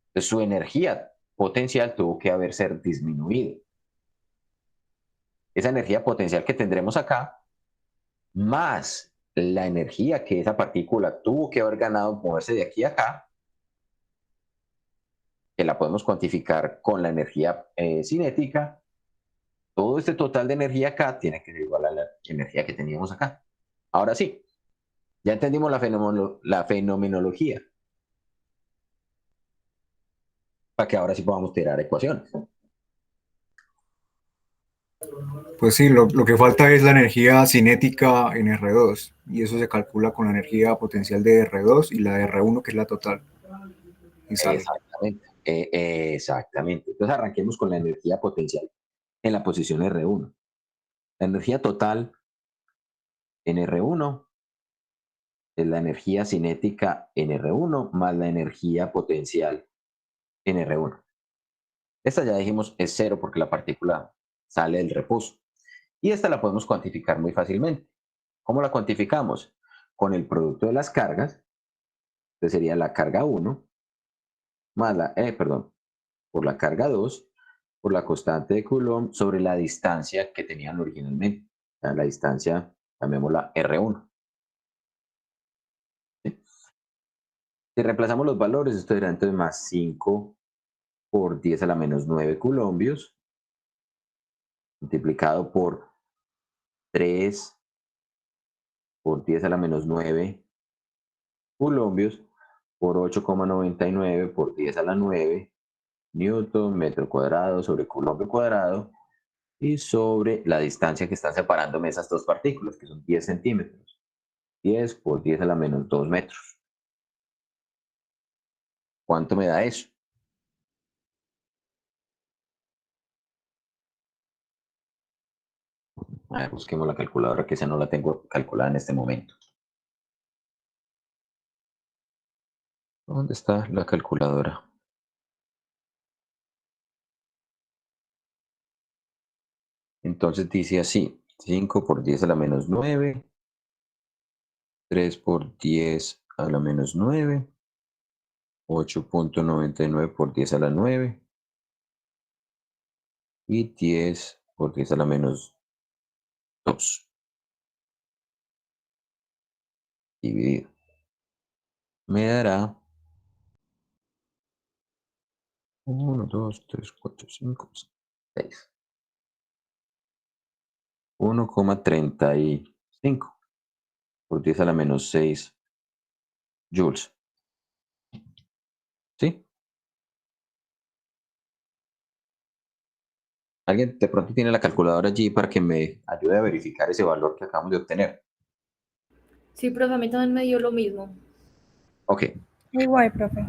Speaker 1: Entonces, su energía potencial tuvo que haber ser disminuida. Esa energía potencial que tendremos acá más la energía que esa partícula tuvo que haber ganado moverse de aquí a acá, que la podemos cuantificar con la energía cinética, todo este total de energía acá tiene que ser igual a la energía que teníamos acá. Ahora sí, ya entendimos la fenomenología, para que ahora sí podamos tirar ecuaciones.
Speaker 2: Pues sí, lo que falta es la energía cinética en R2, y eso se calcula con la energía potencial de R2 y la de R1, que es la total. Y sale.
Speaker 1: Exactamente, exactamente. Entonces arranquemos con la energía potencial en la posición R1. La energía total en R1 es la energía cinética en R1 más la energía potencial en R1. Esta ya dijimos es cero porque la partícula sale del reposo. Y esta la podemos cuantificar muy fácilmente. ¿Cómo la cuantificamos? Con el producto de las cargas, que sería la carga 1, más por la carga 2, por la constante de Coulomb sobre la distancia que tenían originalmente. O sea, la distancia, llamémosla R1. ¿Sí? Si reemplazamos los valores, esto será entonces más 5 por 10 a la menos 9 coulombios, multiplicado por 3 por 10 a la menos 9 coulombios, por 8,99 por 10 a la 9 newton metro cuadrado sobre coulombio cuadrado, y sobre la distancia que están separándome esas dos partículas, que son 10 centímetros. 10 por 10 a la menos 2 metros. ¿Cuánto me da eso? A ver, busquemos la calculadora, que esa no la tengo calculada en este momento. ¿Dónde está la calculadora? Entonces dice así, 5 por 10 a la menos 9, 3 por 10 a la menos 9, 8,99 por 10 a la 9 y 10 por 10 a la menos 2 dividido. Me dará 1, 2, 3, 4, 5, 6. 1,35 por 10 a la menos 6 joules. ¿Sí? ¿Alguien de pronto tiene la calculadora allí para que me ayude a verificar ese valor que acabamos de obtener?
Speaker 9: Sí, profe, a mí también me dio lo mismo.
Speaker 1: Ok,
Speaker 8: Igual, profe.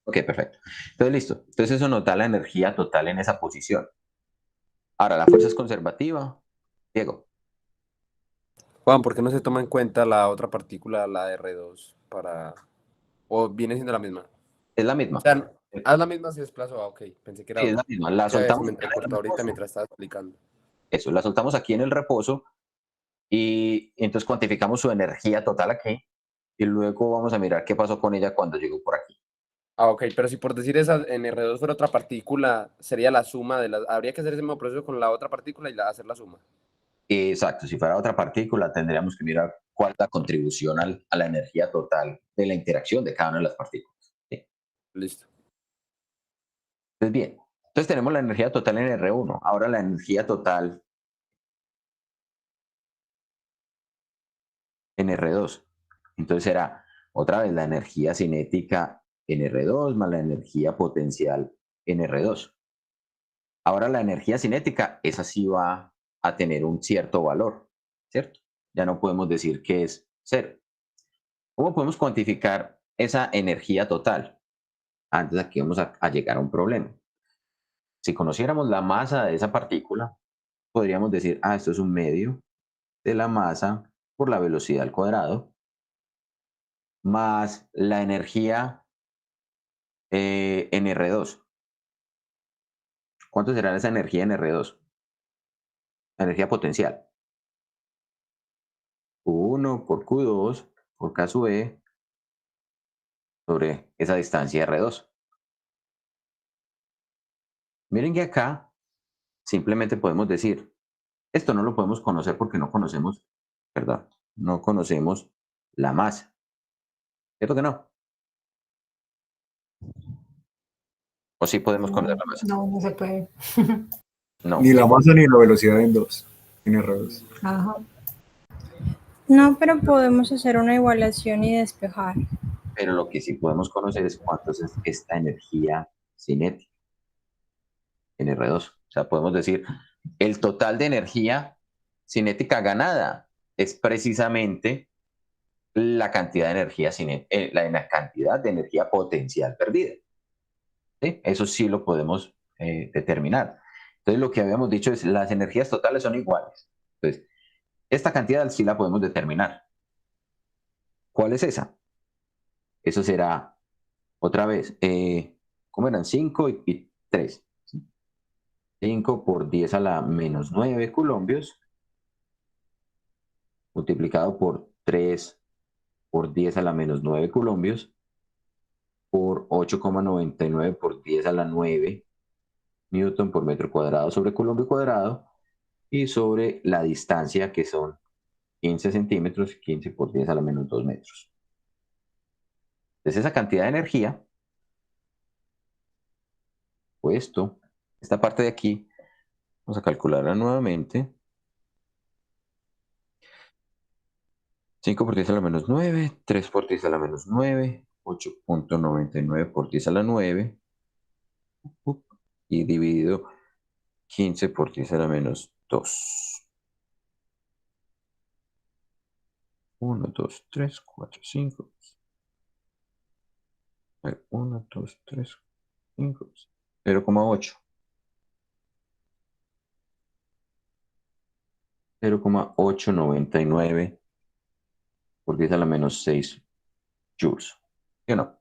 Speaker 1: ok, perfecto. Entonces, listo. Entonces eso nos da la energía total en esa posición. Ahora, la fuerza es conservativa. Diego,
Speaker 10: Juan, ¿por qué no se toma en cuenta la otra partícula, la de R2, para... o viene siendo la misma?
Speaker 1: es la
Speaker 10: O
Speaker 1: misma.
Speaker 10: sea, es la misma si desplazó, ok, pensé que era
Speaker 1: Sí, es la
Speaker 10: otra.
Speaker 1: misma. La
Speaker 10: Ya se
Speaker 1: soltamos
Speaker 10: me
Speaker 1: acá en
Speaker 10: entrecortó
Speaker 1: el
Speaker 10: ahorita
Speaker 1: reposo.
Speaker 10: mientras estaba explicando.
Speaker 1: Eso, la soltamos aquí en el reposo y entonces cuantificamos su energía total aquí y luego vamos a mirar qué pasó con ella cuando llegó por aquí.
Speaker 10: Ah, ok, pero si por decir esa en R2 fuera otra partícula, sería la suma de las... Habría que hacer ese mismo proceso con la otra partícula y hacer la suma.
Speaker 1: Exacto, si fuera otra partícula tendríamos que mirar cuál es la contribución a la energía total de la interacción de cada una de las partículas. ¿Sí?
Speaker 10: Listo.
Speaker 1: Entonces, bien, entonces tenemos la energía total en R1, ahora la energía total en R2. Entonces será otra vez la energía cinética en R2 más la energía potencial en R2. Ahora la energía cinética, esa sí va a tener un cierto valor, ¿cierto? Ya no podemos decir que es cero. ¿Cómo podemos cuantificar esa energía total? Antes aquí vamos a llegar a un problema. Si conociéramos la masa de esa partícula, podríamos decir, esto es un medio de la masa por la velocidad al cuadrado, más la energía en R2. ¿Cuánto será esa energía en R2? La energía potencial. Q1 por Q2 por K sub E sobre esa distancia R2. Miren que acá simplemente podemos decir, esto no lo podemos conocer porque no conocemos perdón, no conocemos la masa. ¿Cierto que no? ¿O sí podemos conocer la masa?
Speaker 4: No, no se puede.
Speaker 1: No.
Speaker 2: Ni la masa ni la velocidad en R2.
Speaker 4: Ajá.
Speaker 8: No, pero podemos hacer una igualación y despejar.
Speaker 1: Pero lo que sí podemos conocer es cuánto es esta energía cinética en R2. O sea, podemos decir, el total de energía cinética ganada es precisamente la cantidad de energía la cantidad de energía potencial perdida. ¿Sí? Eso sí lo podemos determinar. Entonces, lo que habíamos dicho es las energías totales son iguales. Entonces, esta cantidad sí la podemos determinar. ¿Cuál es esa? Eso será, otra vez, ¿cómo eran? 5 y 3. 5 por 10 a la menos 9 colombios, multiplicado por 3 por 10 a la menos 9 colombios, por 8,99 por 10 a la 9 newton por metro cuadrado sobre colombio cuadrado, y sobre la distancia, que son 15 centímetros, 15 por 10 a la menos 2 metros. Entonces, esa cantidad de energía, puesto esta parte de aquí, vamos a calcularla nuevamente. 5 por 10 a la menos 9, 3 por 10 a la menos 9, 8,99 por 10 a la 9, y dividido 15 por 10 a la menos 2. 1, 2, 3, 4, 5. 1, 2, 3, 5, 0,8. 0,899 por 10 a la menos 6 joules. ¿Sí o no?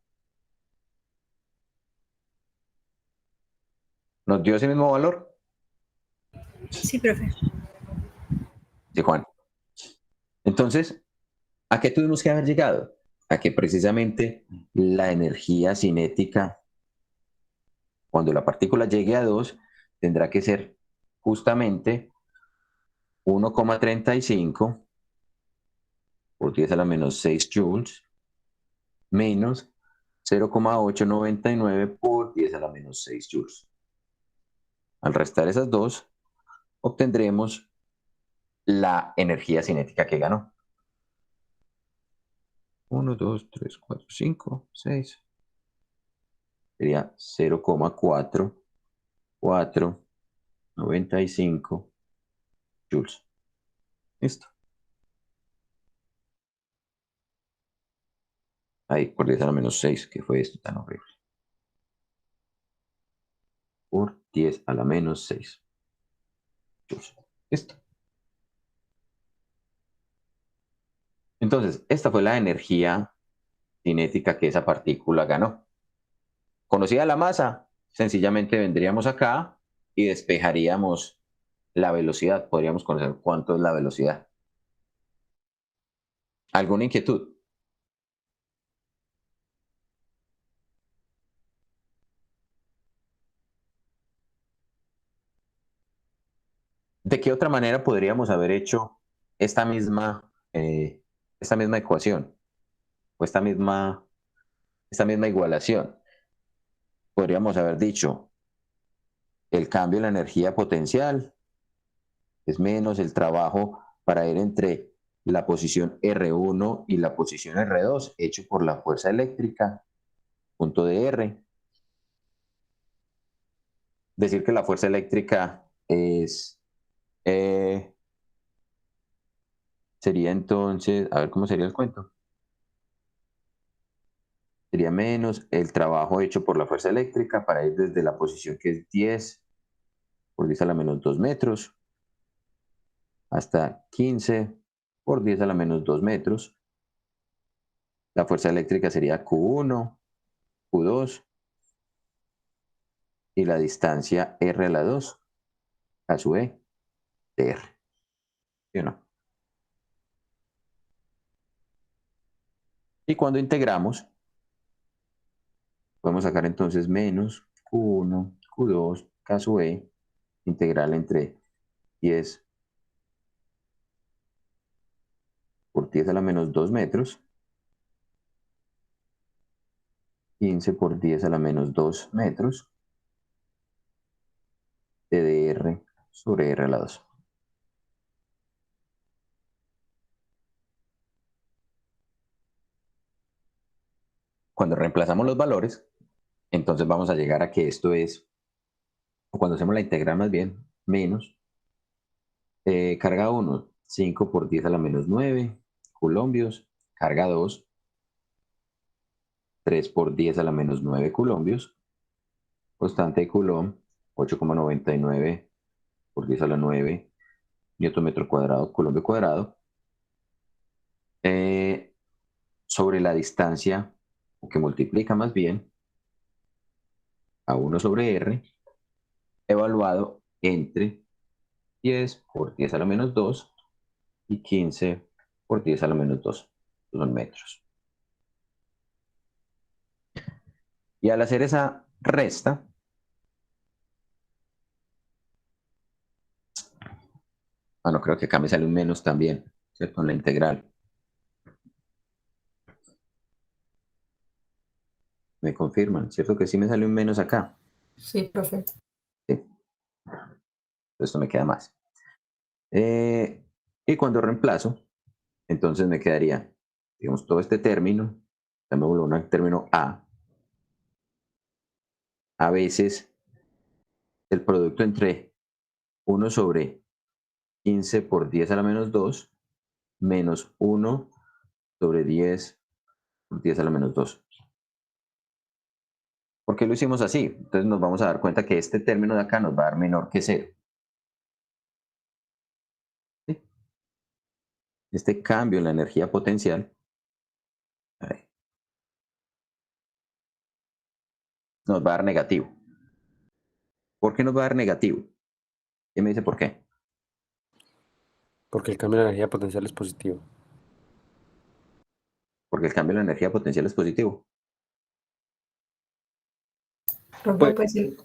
Speaker 1: ¿Nos dio ese mismo valor?
Speaker 8: Sí, profe.
Speaker 1: Sí, Juan. Entonces, ¿a qué tuvimos que haber llegado? A que precisamente la energía cinética, cuando la partícula llegue a 2, tendrá que ser justamente 1,35 por 10 a la menos 6 joules menos 0,899 por 10 a la menos 6 joules. Al restar esas dos, obtendremos la energía cinética que ganó. 1, 2, 3, 4, 5, 6. Sería 0,4495 joules. Listo. Ahí, por 10 a la menos 6, que fue esto tan horrible. Por 10 a la menos 6 joules. Listo. Entonces, esta fue la energía cinética que esa partícula ganó. Conocida la masa, sencillamente vendríamos acá y despejaríamos la velocidad. Podríamos conocer cuánto es la velocidad. ¿Alguna inquietud? ¿De qué otra manera podríamos haber hecho esta misma ecuación o esta misma igualación? Podríamos haber dicho, el cambio en la energía potencial es menos el trabajo para ir entre la posición R1 y la posición R2 hecho por la fuerza eléctrica, punto de R. Decir que la fuerza eléctrica sería entonces, a ver cómo sería el cuento. Sería menos el trabajo hecho por la fuerza eléctrica para ir desde la posición que es 10 por 10 a la menos 2 metros hasta 15 por 10 a la menos 2 metros. La fuerza eléctrica sería Q1, Q2 y la distancia R a la 2 a su E de R. ¿Sí o no? Y cuando integramos, podemos sacar entonces menos Q1, Q2, K sub E, integral entre 10 por 10 a la menos 2 metros. 15 por 10 a la menos 2 metros de dr sobre r a la 2. Cuando reemplazamos los valores, entonces vamos a llegar a que esto es, o cuando hacemos la integral más bien, menos, carga 1, 5 por 10 a la menos 9 coulombios, carga 2, 3 por 10 a la menos 9 coulombios, constante de Coulomb, 8,99 por 10 a la 9 newton metro cuadrado, Coulomb cuadrado, sobre la distancia, que multiplica más bien, a 1 sobre r, evaluado entre 10 por 10 a la menos 2 y 15 por 10 a la menos 2. Son metros. Y al hacer esa resta, bueno, creo que acá me sale un menos también, ¿cierto? En la integral. Me confirman, ¿cierto? Que sí me sale un menos acá.
Speaker 4: Sí, profe.
Speaker 1: Sí. Esto me queda más. Y cuando reemplazo, entonces me quedaría, digamos, todo este término, llamémoslo un término A. A veces el producto entre 1 sobre 15 por 10 a la menos 2 menos 1 sobre 10 por 10 a la menos 2. ¿Por qué lo hicimos así? Entonces nos vamos a dar cuenta que este término de acá nos va a dar menor que 0. ¿Sí? Este cambio en la energía potencial nos va a dar negativo. ¿Por qué nos va a dar negativo? ¿Quién me dice por qué?
Speaker 10: Porque el cambio de la energía potencial es positivo.
Speaker 1: Porque el cambio en la energía potencial es positivo.
Speaker 4: Profe, pues sí.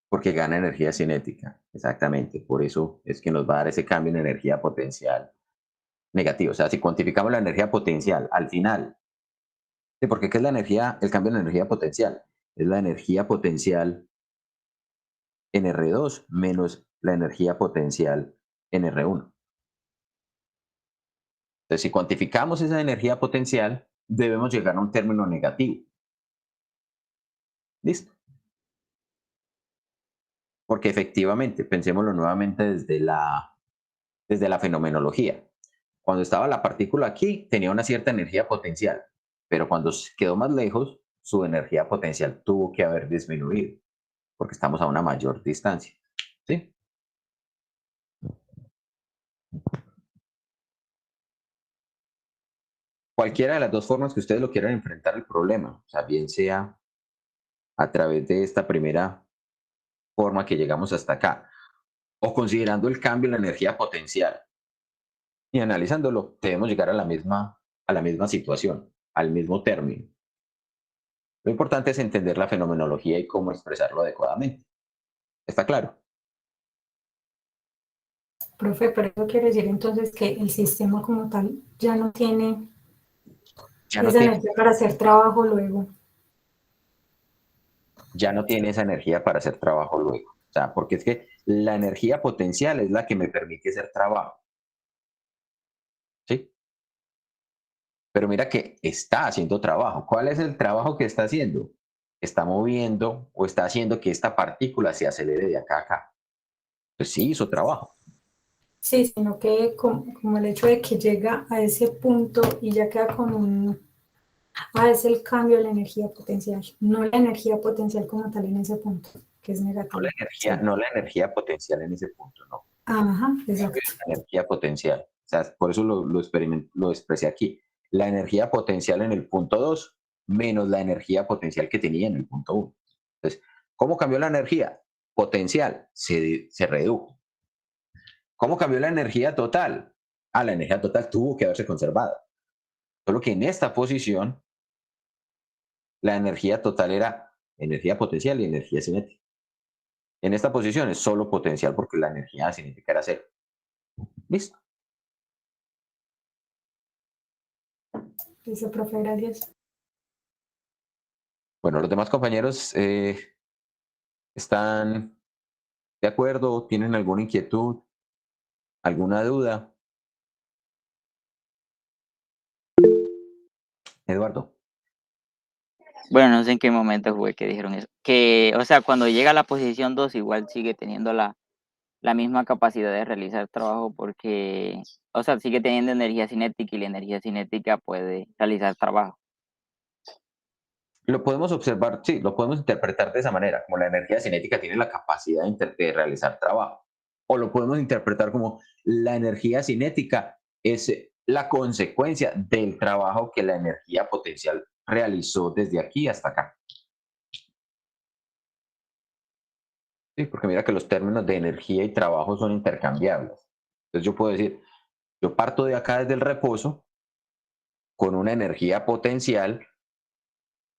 Speaker 1: Porque gana energía cinética, exactamente. Por eso es que nos va a dar ese cambio en energía potencial negativo. O sea, si cuantificamos la energía potencial al final, ¿sí? Porque ¿qué es la energía, el cambio en la energía potencial? Es la energía potencial en R2 menos la energía potencial en R1. Entonces, si cuantificamos esa energía potencial, debemos llegar a un término negativo. ¿Listo? Porque efectivamente, pensémoslo nuevamente desde la fenomenología. Cuando estaba la partícula aquí, tenía una cierta energía potencial, pero cuando quedó más lejos, su energía potencial tuvo que haber disminuido, porque estamos a una mayor distancia. ¿Sí? Cualquiera de las dos formas que ustedes lo quieran enfrentar el problema, o sea, bien sea a través de esta primera forma que llegamos hasta acá, o considerando el cambio en la energía potencial y analizándolo, debemos llegar a la misma situación, al mismo término. Lo importante es entender la fenomenología y cómo expresarlo adecuadamente. ¿Está claro?
Speaker 4: Profe, pero eso quiere decir entonces que el sistema como tal ya no tiene esa energía para hacer trabajo luego.
Speaker 1: Ya no tiene esa energía para hacer trabajo luego. O sea, porque es que la energía potencial es la que me permite hacer trabajo. ¿Sí? Pero mira que está haciendo trabajo. ¿Cuál es el trabajo que está haciendo? Está moviendo o está haciendo que esta partícula se acelere de acá a acá. Pues sí, hizo trabajo.
Speaker 4: Sí, sino que como el hecho de que llega a ese punto y ya queda con un... es el cambio de la energía potencial, no la energía potencial como tal en ese punto, que es negativo.
Speaker 1: No la energía potencial en ese punto, no.
Speaker 4: Ajá, exacto.
Speaker 1: La energía potencial. O sea, por eso lo expresé aquí. La energía potencial en el punto 2 menos la energía potencial que tenía en el punto 1. Entonces, ¿cómo cambió la energía? Potencial se redujo. ¿Cómo cambió la energía total? La energía total tuvo que haberse conservado. Solo que en esta posición, la energía total era energía potencial y energía cinética. En esta posición es solo potencial porque la energía cinética era cero. Listo.
Speaker 4: Listo, profe, gracias.
Speaker 1: Bueno, los demás compañeros están de acuerdo, tienen alguna inquietud, alguna duda. Eduardo.
Speaker 5: Bueno, no sé en qué momento fue que dijeron eso. Que, o sea, cuando llega a la posición 2 igual sigue teniendo la misma capacidad de realizar trabajo porque, o sea, sigue teniendo energía cinética y la energía cinética puede realizar trabajo.
Speaker 1: Lo podemos observar, sí, lo podemos interpretar de esa manera, como la energía cinética tiene la capacidad de realizar trabajo. O lo podemos interpretar como la energía cinética es la consecuencia del trabajo que la energía potencial realizó desde aquí hasta acá. Sí, porque mira que los términos de energía y trabajo son intercambiables. Entonces yo puedo decir, yo parto de acá desde el reposo con una energía potencial,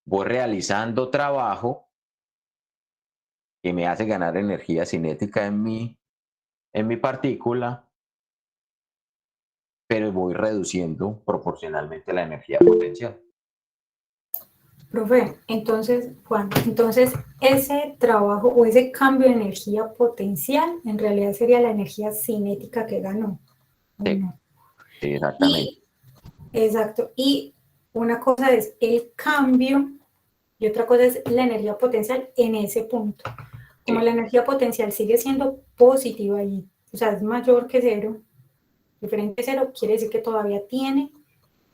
Speaker 1: voy realizando trabajo que me hace ganar energía cinética en mi partícula, pero voy reduciendo proporcionalmente la energía potencial.
Speaker 4: Profe, entonces, Juan, entonces ese trabajo o ese cambio de energía potencial en realidad sería la energía cinética que ganó.
Speaker 1: Sí,
Speaker 4: No.
Speaker 1: sí, exactamente.
Speaker 4: Exacto. Y una cosa es el cambio y otra cosa es la energía potencial en ese punto. Como la energía potencial sigue siendo positiva y, o sea, es mayor que cero, diferente a cero, quiere decir que todavía tiene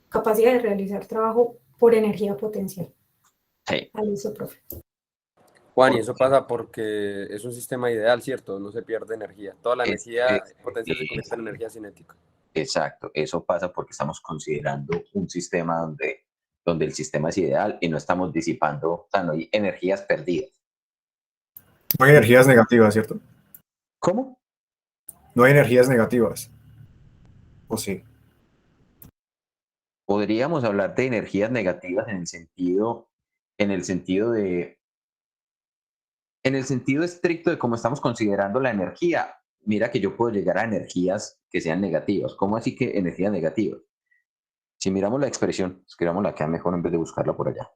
Speaker 4: capacidad de realizar trabajo por energía potencial.
Speaker 1: Sí.
Speaker 4: Ahí eso, profe.
Speaker 10: Juan, y eso pasa porque es un sistema ideal, ¿cierto? No se pierde energía. Toda la energía potencial se convierte en energía cinética.
Speaker 1: Exacto, eso pasa porque estamos considerando un sistema donde el sistema es ideal y no estamos disipando, o sea, no hay energías perdidas.
Speaker 2: No hay energías negativas, ¿cierto?
Speaker 1: ¿Cómo?
Speaker 2: No hay energías negativas. ¿O sí?
Speaker 1: Podríamos hablar de energías negativas en el sentido estricto de cómo estamos considerando la energía. Mira que yo puedo llegar a energías que sean negativas. ¿Cómo así que energías negativas? Si miramos la expresión, escribámosla acá mejor en vez de buscarla por allá.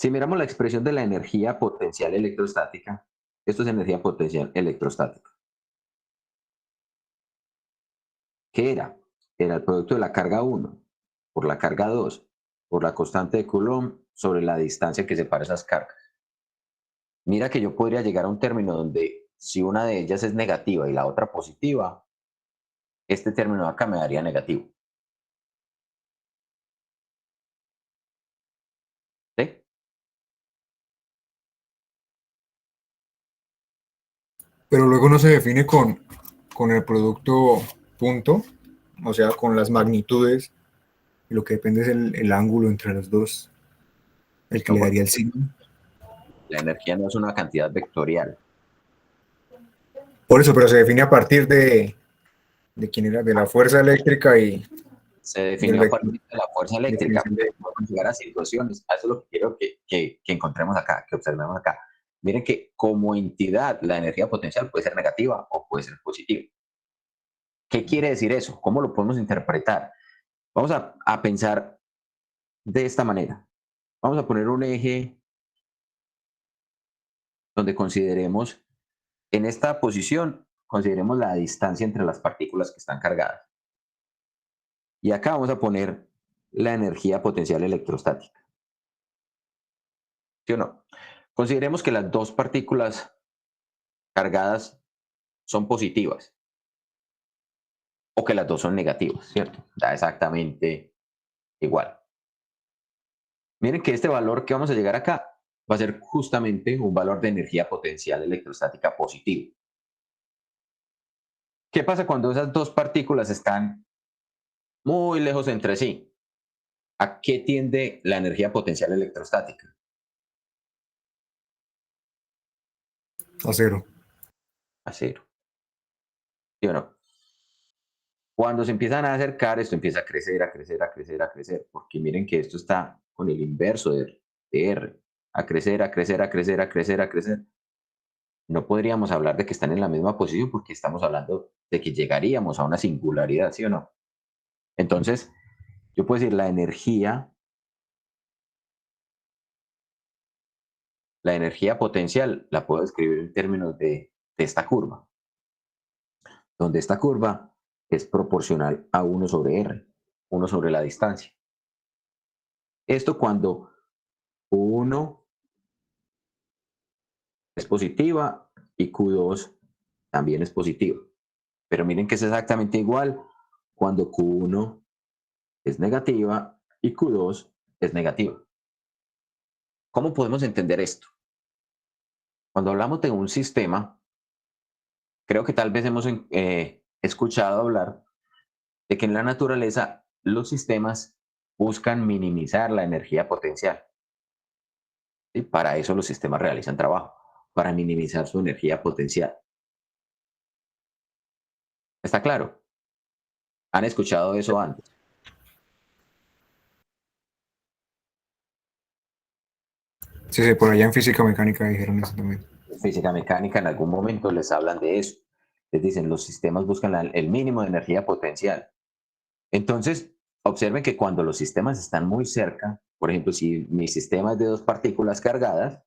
Speaker 1: Si miramos la expresión de la energía potencial electrostática, esto es energía potencial electrostática. ¿Qué era? Era el producto de la carga 1 por la carga 2 por la constante de Coulomb sobre la distancia que separa esas cargas. Mira que yo podría llegar a un término donde si una de ellas es negativa y la otra positiva, este término de acá me daría negativo. ¿Sí?
Speaker 2: Pero luego no se define con el producto punto, o sea, con las magnitudes, y lo que depende es el ángulo entre los dos, el que le daría el signo.
Speaker 1: La energía no es una cantidad vectorial.
Speaker 2: Por eso, pero se define a partir de quién era, de la fuerza eléctrica y
Speaker 1: Se definió a partir de la fuerza eléctrica.
Speaker 2: de-
Speaker 1: Podemos llegar a situaciones. Eso es lo que quiero que encontremos acá, que observemos acá. Miren que como entidad la energía potencial puede ser negativa o puede ser positiva. ¿Qué quiere decir eso? ¿Cómo lo podemos interpretar? Vamos a pensar de esta manera. Vamos a poner un eje donde consideremos, en esta posición, consideremos la distancia entre las partículas que están cargadas. Y acá vamos a poner la energía potencial electrostática. ¿Sí o no? Consideremos que las dos partículas cargadas son positivas o que las dos son negativas, ¿cierto? Da exactamente igual. Miren que este valor que vamos a llegar acá va a ser justamente un valor de energía potencial electrostática positivo. ¿Qué pasa cuando esas dos partículas están muy lejos entre sí? ¿A qué tiende la energía potencial electrostática?
Speaker 2: a cero.
Speaker 1: A cero. ¿Sí o no? Cuando se empiezan a acercar, esto empieza a crecer, a crecer, a crecer, a crecer, porque miren que esto está con el inverso de R, a crecer, a crecer, a crecer, a crecer, a crecer. no podríamos hablar de que están en la misma posición porque estamos hablando de que llegaríamos a una singularidad, ¿sí o no? Entonces, yo puedo decir la energía potencial la puedo describir en términos de esta curva, donde esta curva es proporcional a 1 sobre R, 1 sobre la distancia. Esto cuando Q1 es positiva y Q2 también es positiva. Pero miren que es exactamente igual cuando Q1 es negativa y Q2 es negativa. ¿Cómo podemos entender esto? Cuando hablamos de un sistema, creo que tal vez hemos escuchado hablar de que en la naturaleza los sistemas buscan minimizar la energía potencial. Y para eso los sistemas realizan trabajo, para minimizar su energía potencial. ¿Está claro? ¿Han escuchado eso antes?
Speaker 2: Sí, sí, por allá en física mecánica dijeron eso también.
Speaker 1: Física mecánica en algún momento les hablan de eso. Les dicen, los sistemas buscan el mínimo de energía potencial. Entonces, observen que cuando los sistemas están muy cerca, por ejemplo, si mi sistema es de 2 partículas cargadas,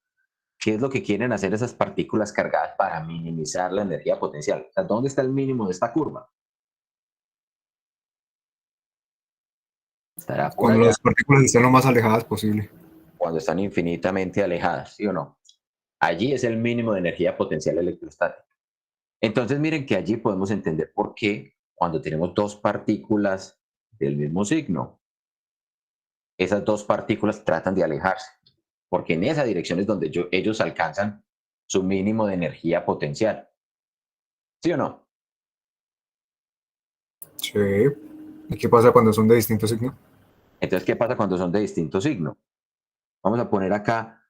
Speaker 1: ¿qué es lo que quieren hacer esas partículas cargadas para minimizar la energía potencial? O sea, ¿dónde está el mínimo de esta curva? Estará por
Speaker 2: Cuando
Speaker 1: allá,
Speaker 2: las partículas están lo más alejadas posible.
Speaker 1: cuando están infinitamente alejadas, ¿sí o no? Allí es el mínimo de energía potencial electrostática. Entonces, miren que allí podemos entender por qué cuando tenemos 2 partículas del mismo signo, esas 2 partículas tratan de alejarse, porque en esa dirección es donde ellos alcanzan su mínimo de energía potencial. ¿Sí o no?
Speaker 2: Sí. ¿Y qué pasa cuando son de distinto signo?
Speaker 1: Entonces, ¿qué pasa cuando son de distinto signo? Vamos a poner acá,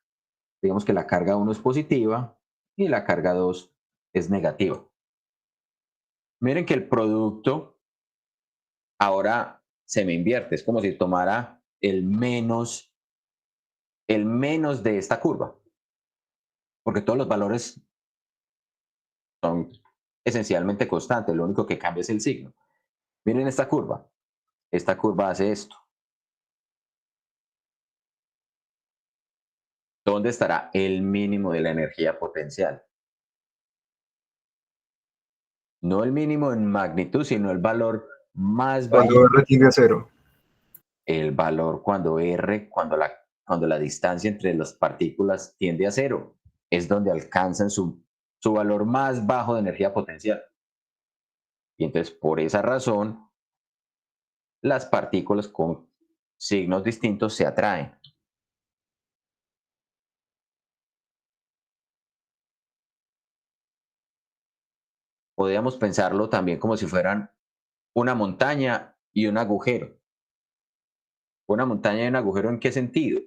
Speaker 1: digamos que la carga 1 es positiva y la carga 2 es negativa. Miren que el producto ahora se me invierte, es como si tomara el menos de esta curva, porque todos los valores son esencialmente constantes, lo único que cambia es el signo. Miren esta curva hace esto. ¿Dónde estará el mínimo de la energía potencial? No el mínimo en magnitud, sino el valor más bajo.
Speaker 2: Cuando R tiende a 0.
Speaker 1: El valor cuando la distancia entre las partículas tiende a 0, es donde alcanzan su valor más bajo de energía potencial. Y entonces, por esa razón, las partículas con signos distintos se atraen. Podríamos pensarlo también como si fueran una montaña y un agujero. Una montaña y un agujero, ¿en qué sentido?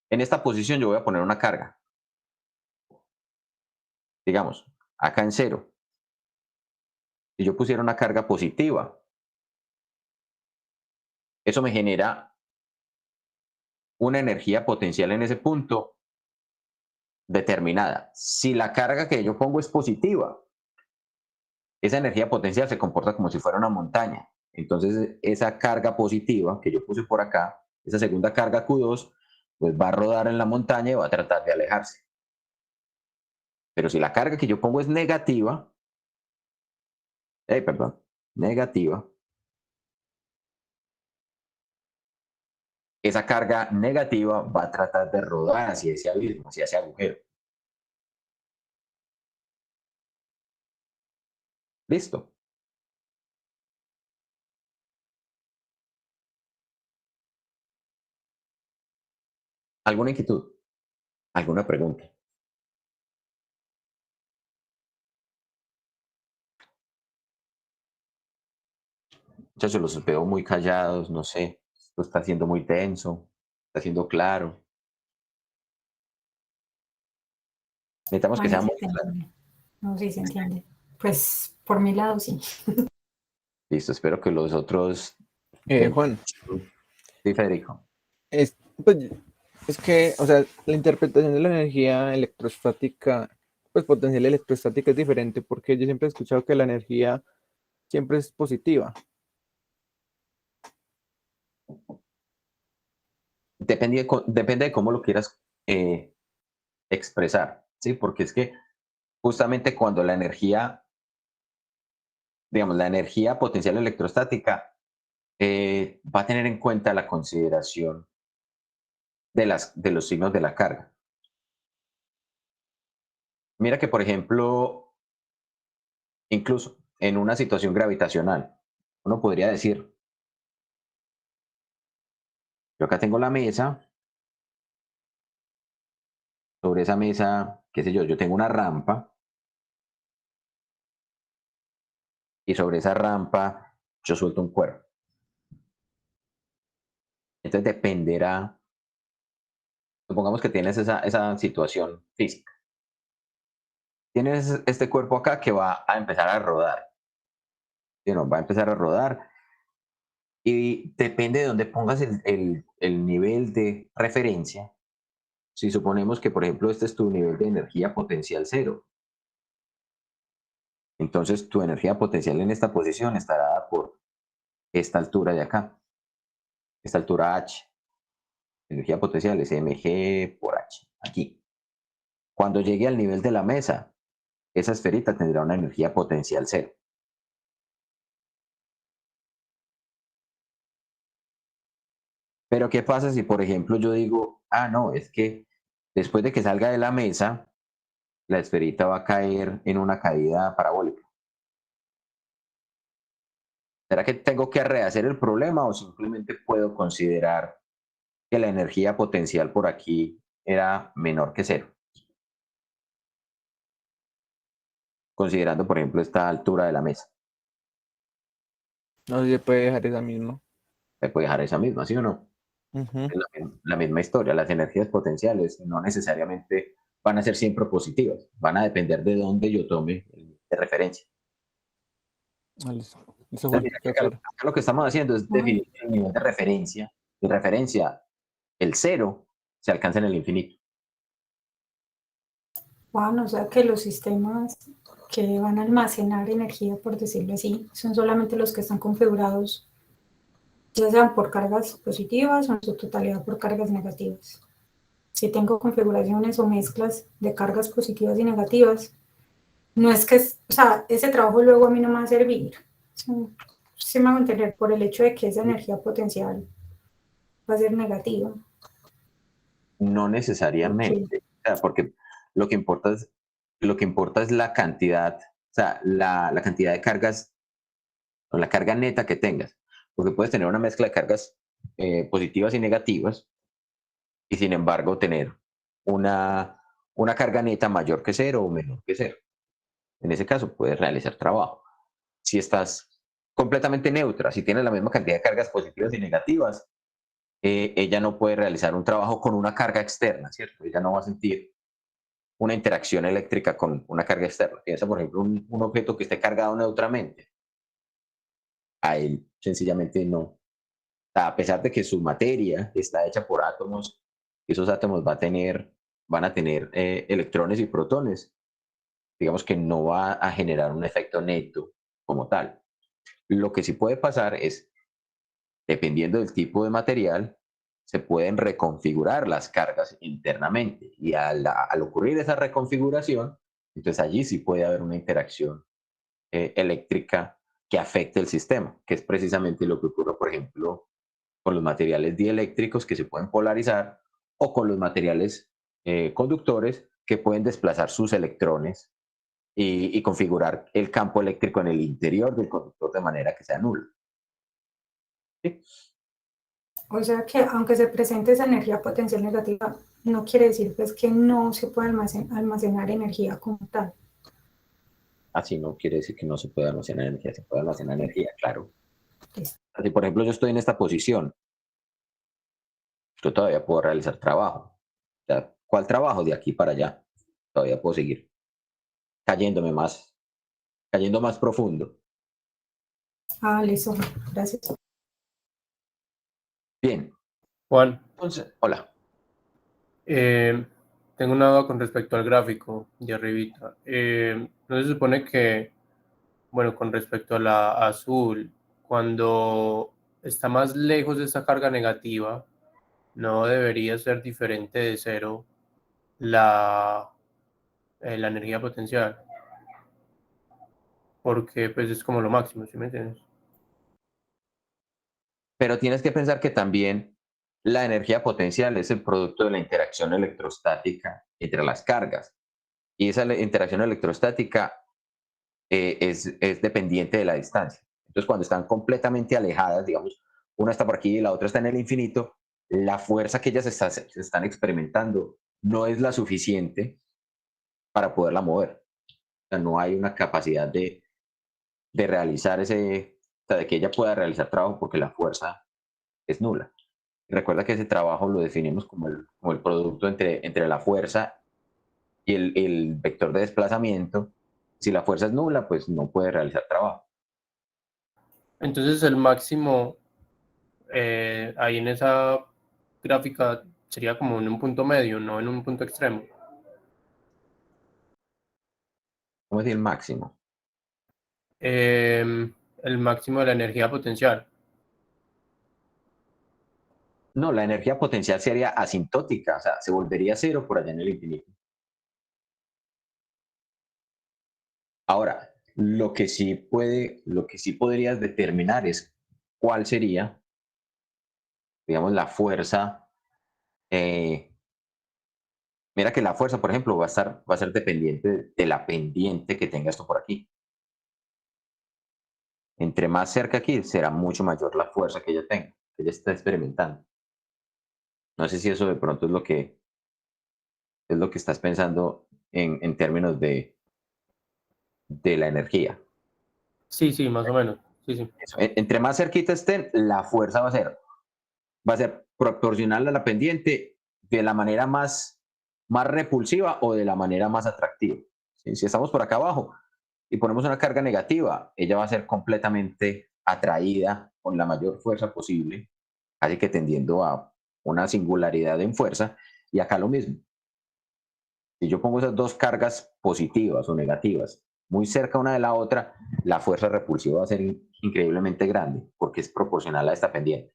Speaker 1: En esta posición yo voy a poner una carga. Digamos, acá en 0. Si yo pusiera una carga positiva, eso me genera una energía potencial en ese punto determinada. Si la carga que yo pongo es positiva, esa energía potencial se comporta como si fuera una montaña. Entonces, esa carga positiva que yo puse por acá, esa segunda carga Q2, pues va a rodar en la montaña y va a tratar de alejarse. Pero si la carga que yo pongo es negativa, negativa, esa carga negativa va a tratar de rodar hacia ese abismo, hacia ese agujero. ¿Listo? ¿Alguna inquietud? ¿Alguna pregunta? Muchachos, los veo muy callados, no sé. Esto está siendo muy tenso, está siendo claro. Necesitamos que sea muy claro.
Speaker 4: No, sí se entiende. Pues por mi lado sí.
Speaker 1: Listo, espero que los otros...
Speaker 6: Juan,
Speaker 1: Sí, Federico.
Speaker 6: pues, Es que, o sea, la interpretación de la energía electrostática, pues potencial electrostática es diferente, porque yo siempre he escuchado que la energía siempre es positiva.
Speaker 1: Depende de cómo lo quieras expresar, ¿sí? Porque es que justamente cuando la energía, digamos, la energía potencial electrostática va a tener en cuenta la consideración de los signos de la carga. Mira que, por ejemplo, incluso en una situación gravitacional, uno podría decir, yo acá tengo la mesa, sobre esa mesa, qué sé yo tengo una rampa, y sobre esa rampa yo suelto un cuerpo. Entonces dependerá, supongamos que tienes esa situación física. Tienes este cuerpo acá que va a empezar a rodar. ¿Sí, no? Va a empezar a rodar y depende de dónde pongas el nivel de referencia. Si suponemos que, por ejemplo, este es tu nivel de energía potencial cero, entonces tu energía potencial en esta posición estará dada por esta altura de acá, esta altura H. Energía potencial es mg por H, aquí. Cuando llegue al nivel de la mesa, esa esferita tendrá una energía potencial cero. Pero ¿qué pasa si, por ejemplo, yo digo, no, es que después de que salga de la mesa, la esferita va a caer en una caída parabólica? ¿Será que tengo que rehacer el problema o simplemente puedo considerar que la energía potencial por aquí era menor que cero? Considerando, por ejemplo, esta altura de la mesa.
Speaker 6: No se puede dejar esa misma.
Speaker 1: Se puede dejar esa misma, ¿sí o no?
Speaker 6: Ujú.
Speaker 1: Es la misma historia. Las energías potenciales no necesariamente van a ser siempre positivas. Van a depender de dónde yo tome de referencia.
Speaker 6: Listo.
Speaker 1: Entonces, mira que acá lo que estamos haciendo es definir el nivel de referencia. De referencia, el cero se alcanza en el infinito.
Speaker 4: Bueno, o sea que los sistemas que van a almacenar energía, por decirlo así, son solamente los que están configurados, ya sean por cargas positivas o en su totalidad por cargas negativas. Si tengo configuraciones o mezclas de cargas positivas y negativas, no es que, o sea, ese trabajo luego a mí no me va a servir. Sí me hago entender, por el hecho de que esa energía potencial va a ser negativa.
Speaker 1: No necesariamente, o sea, porque lo que importa es la cantidad, o sea, la cantidad de cargas o la carga neta que tengas, porque puedes tener una mezcla de cargas positivas y negativas y sin embargo tener una carga neta mayor que cero o menor que cero. En ese caso puedes realizar trabajo. Si estás completamente neutra, si tienes la misma cantidad de cargas positivas y negativas, ella no puede realizar un trabajo con una carga externa, ¿cierto? Ella no va a sentir una interacción eléctrica con una carga externa. Piensa, por ejemplo, un objeto que esté cargado neutramente. A él sencillamente no. O sea, a pesar de que su materia está hecha por átomos, esos átomos van a tener electrones y protones. Digamos que no va a generar un efecto neto como tal. Lo que sí puede pasar es, dependiendo del tipo de material, se pueden reconfigurar las cargas internamente y al ocurrir esa reconfiguración, entonces allí sí puede haber una interacción eléctrica que afecte el sistema, que es precisamente lo que ocurre, por ejemplo, con los materiales dieléctricos que se pueden polarizar o con los materiales conductores que pueden desplazar sus electrones y configurar el campo eléctrico en el interior del conductor de manera que sea nulo. ¿Sí?
Speaker 4: O sea que aunque se presente esa energía potencial negativa, no quiere decir pues que no se puede almacenar energía como tal.
Speaker 1: Así no quiere decir que no se pueda almacenar energía, se puede almacenar energía, claro.
Speaker 4: Listo.
Speaker 1: Si por ejemplo yo estoy en esta posición, yo todavía puedo realizar trabajo. O sea, ¿cuál trabajo? De aquí para allá. Todavía puedo seguir cayendo más profundo.
Speaker 4: Listo, gracias.
Speaker 1: Bien.
Speaker 7: Juan,
Speaker 1: Entonces, hola.
Speaker 7: Tengo una duda con respecto al gráfico de arribita. ¿No se supone que, bueno, con respecto a la azul, cuando está más lejos de esta carga negativa, no debería ser diferente de cero la energía potencial? Porque pues es como lo máximo, ¿sí me entiendes?
Speaker 1: Pero tienes que pensar que también la energía potencial es el producto de la interacción electrostática entre las cargas. Y esa interacción electrostática es dependiente de la distancia. Entonces, cuando están completamente alejadas, digamos, una está por aquí y la otra está en el infinito, la fuerza que ellas se están experimentando no es la suficiente para poderla mover. O sea, no hay una capacidad de realizar o sea, de que ella pueda realizar trabajo porque la fuerza es nula. Recuerda que ese trabajo lo definimos como el producto entre la fuerza y el vector de desplazamiento. Si la fuerza es nula, pues no puede realizar trabajo.
Speaker 7: Entonces el máximo ahí en esa gráfica sería como en un punto medio, no en un punto extremo.
Speaker 1: ¿Cómo es el máximo?
Speaker 7: El máximo de la energía potencial.
Speaker 1: No, la energía potencial sería asintótica, o sea, se volvería cero por allá en el infinito. Ahora, lo que sí podrías determinar es cuál sería, digamos, la fuerza. Mira que la fuerza, por ejemplo, va a ser dependiente de la pendiente que tenga esto por aquí. Entre más cerca aquí, será mucho mayor la fuerza que ella tenga, que ella está experimentando. No sé si eso de pronto es lo que estás pensando en términos de la energía.
Speaker 7: Sí, sí, más o menos. Sí, sí.
Speaker 1: Eso, entre más cerquita estén, la fuerza va a ser proporcional a la pendiente de la manera más repulsiva o de la manera más atractiva. ¿Sí? Si estamos por acá abajo y ponemos una carga negativa, ella va a ser completamente atraída con la mayor fuerza posible, así que tendiendo a una singularidad en fuerza, y acá lo mismo. Si yo pongo esas dos cargas positivas o negativas muy cerca una de la otra, la fuerza repulsiva va a ser increíblemente grande porque es proporcional a esta pendiente.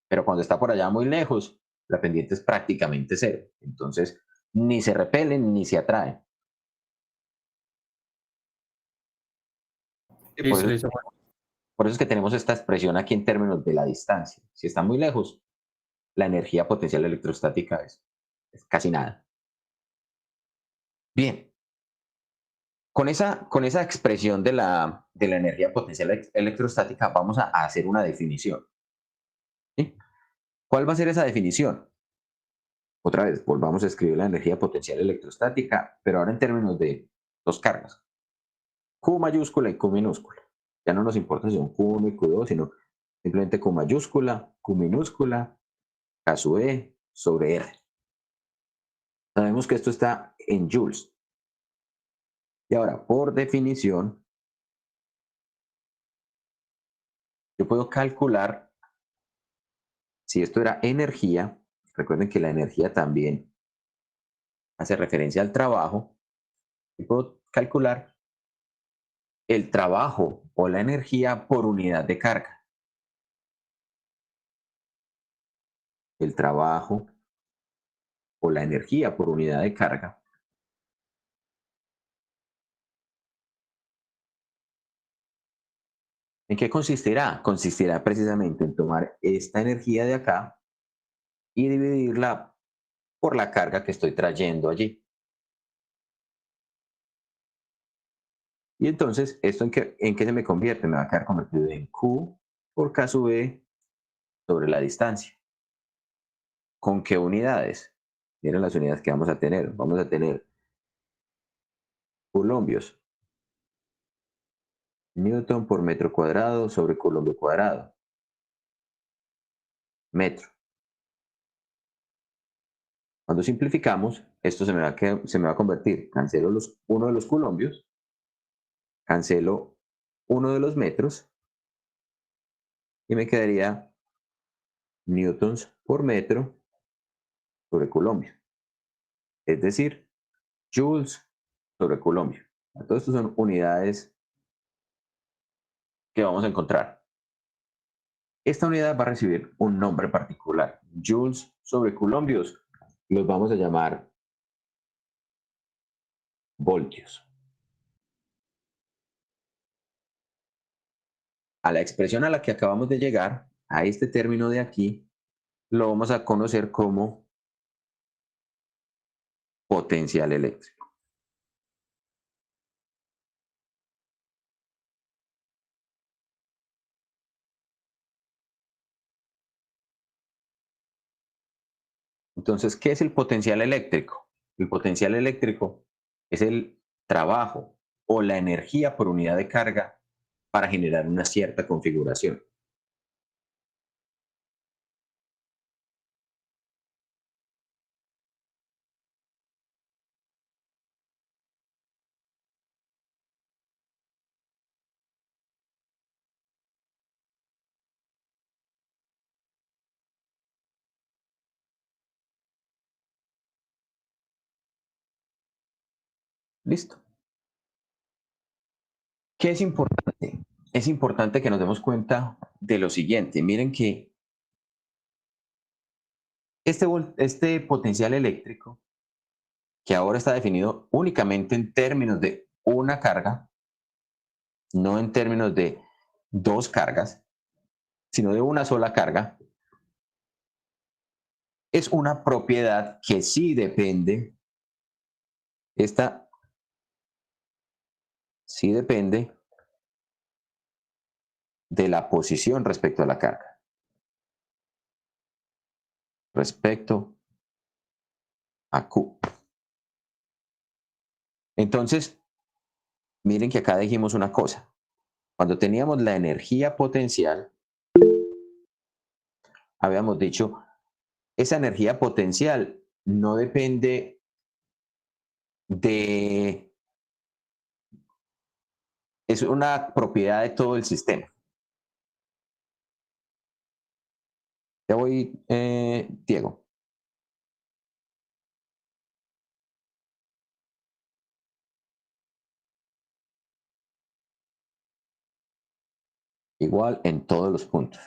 Speaker 1: Pero cuando está por allá muy lejos, la pendiente es prácticamente cero. Entonces, ni se repelen ni se atraen. Y
Speaker 7: Listo, listo.
Speaker 1: por eso es que tenemos esta expresión aquí en términos de la distancia. Si está muy lejos, la energía potencial electrostática es casi nada. Bien, con esa expresión de la energía potencial electrostática vamos a hacer una definición. ¿Sí? ¿Cuál va a ser esa definición? Otra vez, volvamos a escribir la energía potencial electrostática, pero ahora en términos de dos cargas, Q mayúscula y Q minúscula. Ya no nos importa si son Q1 y Q2, sino simplemente Q mayúscula, Q minúscula, K sub E sobre R. Sabemos que esto está en joules. Y ahora, por definición, yo puedo calcular si esto era energía. Recuerden que la energía también hace referencia al trabajo. Y puedo calcular el trabajo o la energía por unidad de carga. El trabajo o la energía por unidad de carga. ¿En qué consistirá? Consistirá precisamente en tomar esta energía de acá y dividirla por la carga que estoy trayendo allí. Y entonces, ¿esto en qué se me convierte? Me va a quedar convertido en Q por K sub E sobre la distancia. ¿Con qué unidades? Miren las unidades que vamos a tener. Vamos a tener coulombios. Newton por metro cuadrado sobre coulombio cuadrado. Metro. Cuando simplificamos, esto se me va a convertir. Cancelo uno de los coulombios. Cancelo uno de los metros. Y me quedaría newtons por metro sobre Coulombio. Es decir, joules sobre Coulombio. Todo esto son unidades que vamos a encontrar. Esta unidad va a recibir un nombre particular. Joules sobre Coulombios los vamos a llamar voltios. A la expresión a la que acabamos de llegar, a este término de aquí, lo vamos a conocer como potencial eléctrico. Entonces, ¿qué es el potencial eléctrico? El potencial eléctrico es el trabajo o la energía por unidad de carga para generar una cierta configuración. Listo. ¿Qué es importante? Es importante que nos demos cuenta de lo siguiente. Miren que este potencial eléctrico, que ahora está definido únicamente en términos de una carga, no en términos de dos cargas, sino de una sola carga, es una propiedad que sí depende, esta sí depende de la posición respecto a la carga. Respecto a Q. Entonces, miren que acá dijimos una cosa. Cuando teníamos la energía potencial, habíamos dicho, esa energía potencial no depende de... Es una propiedad de todo el sistema. Ya voy, Diego. Igual en todos los puntos.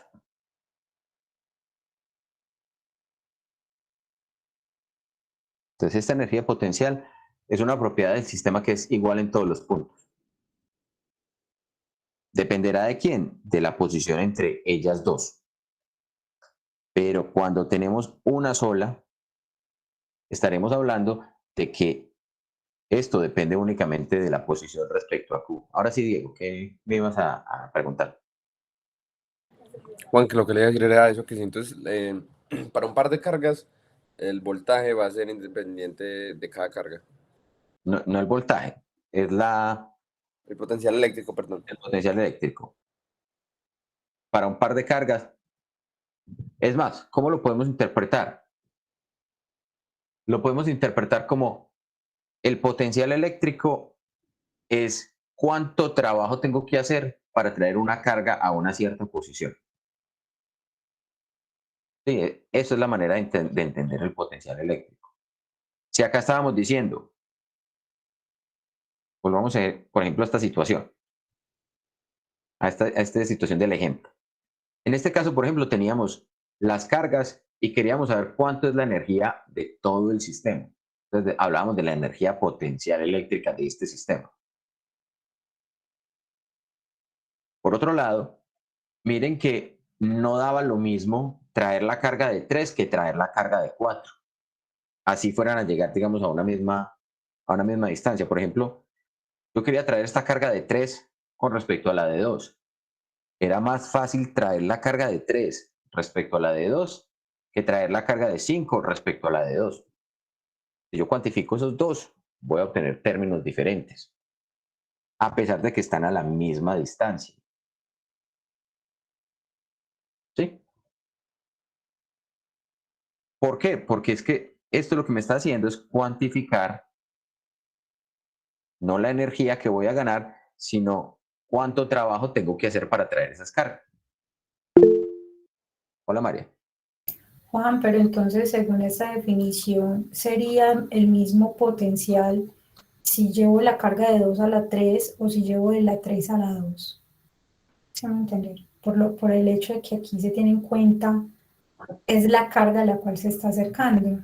Speaker 1: Entonces, esta energía potencial es una propiedad del sistema que es igual en todos los puntos. ¿Dependerá de quién? De la posición entre ellas dos. Pero cuando tenemos una sola, estaremos hablando de que esto depende únicamente de la posición respecto a Q. Ahora sí, Diego, ¿qué me ibas a preguntar?
Speaker 10: Juan, que lo que le iba a decir era eso, que si entonces para un par de cargas el voltaje va a ser independiente de cada carga.
Speaker 1: No, no el voltaje, es
Speaker 10: el potencial eléctrico, perdón.
Speaker 1: El potencial eléctrico. Para un par de cargas. Es más, ¿cómo lo podemos interpretar? Lo podemos interpretar como el potencial eléctrico es cuánto trabajo tengo que hacer para traer una carga a una cierta posición. Sí, eso es la manera de entender el potencial eléctrico. Si acá estábamos diciendo, volvamos a ver, por ejemplo, a esta situación, a esta situación del ejemplo. En este caso, por ejemplo, teníamos las cargas y queríamos saber cuánto es la energía de todo el sistema. Entonces, hablábamos de la energía potencial eléctrica de este sistema. Por otro lado, miren que no daba lo mismo traer la carga de 3 que traer la carga de 4. Así fueran a llegar, digamos, a una misma distancia. Por ejemplo, yo quería traer esta carga de 3 con respecto a la de 2. Era más fácil traer la carga de 3 respecto a la de 2 que traer la carga de 5 respecto a la de 2. Si yo cuantifico esos dos, voy a obtener términos diferentes, a pesar de que están a la misma distancia. ¿Sí? ¿Por qué? Porque es que esto lo que me está haciendo es cuantificar no la energía que voy a ganar, sino cuánto trabajo tengo que hacer para traer esas cargas. Hola, María.
Speaker 4: Juan, pero entonces según esta definición sería el mismo potencial si llevo la carga de 2 a la 3 o si llevo de la 3 a la 2. ¿Se me entender? Por el hecho de que aquí se tiene en cuenta es la carga a la cual se está acercando.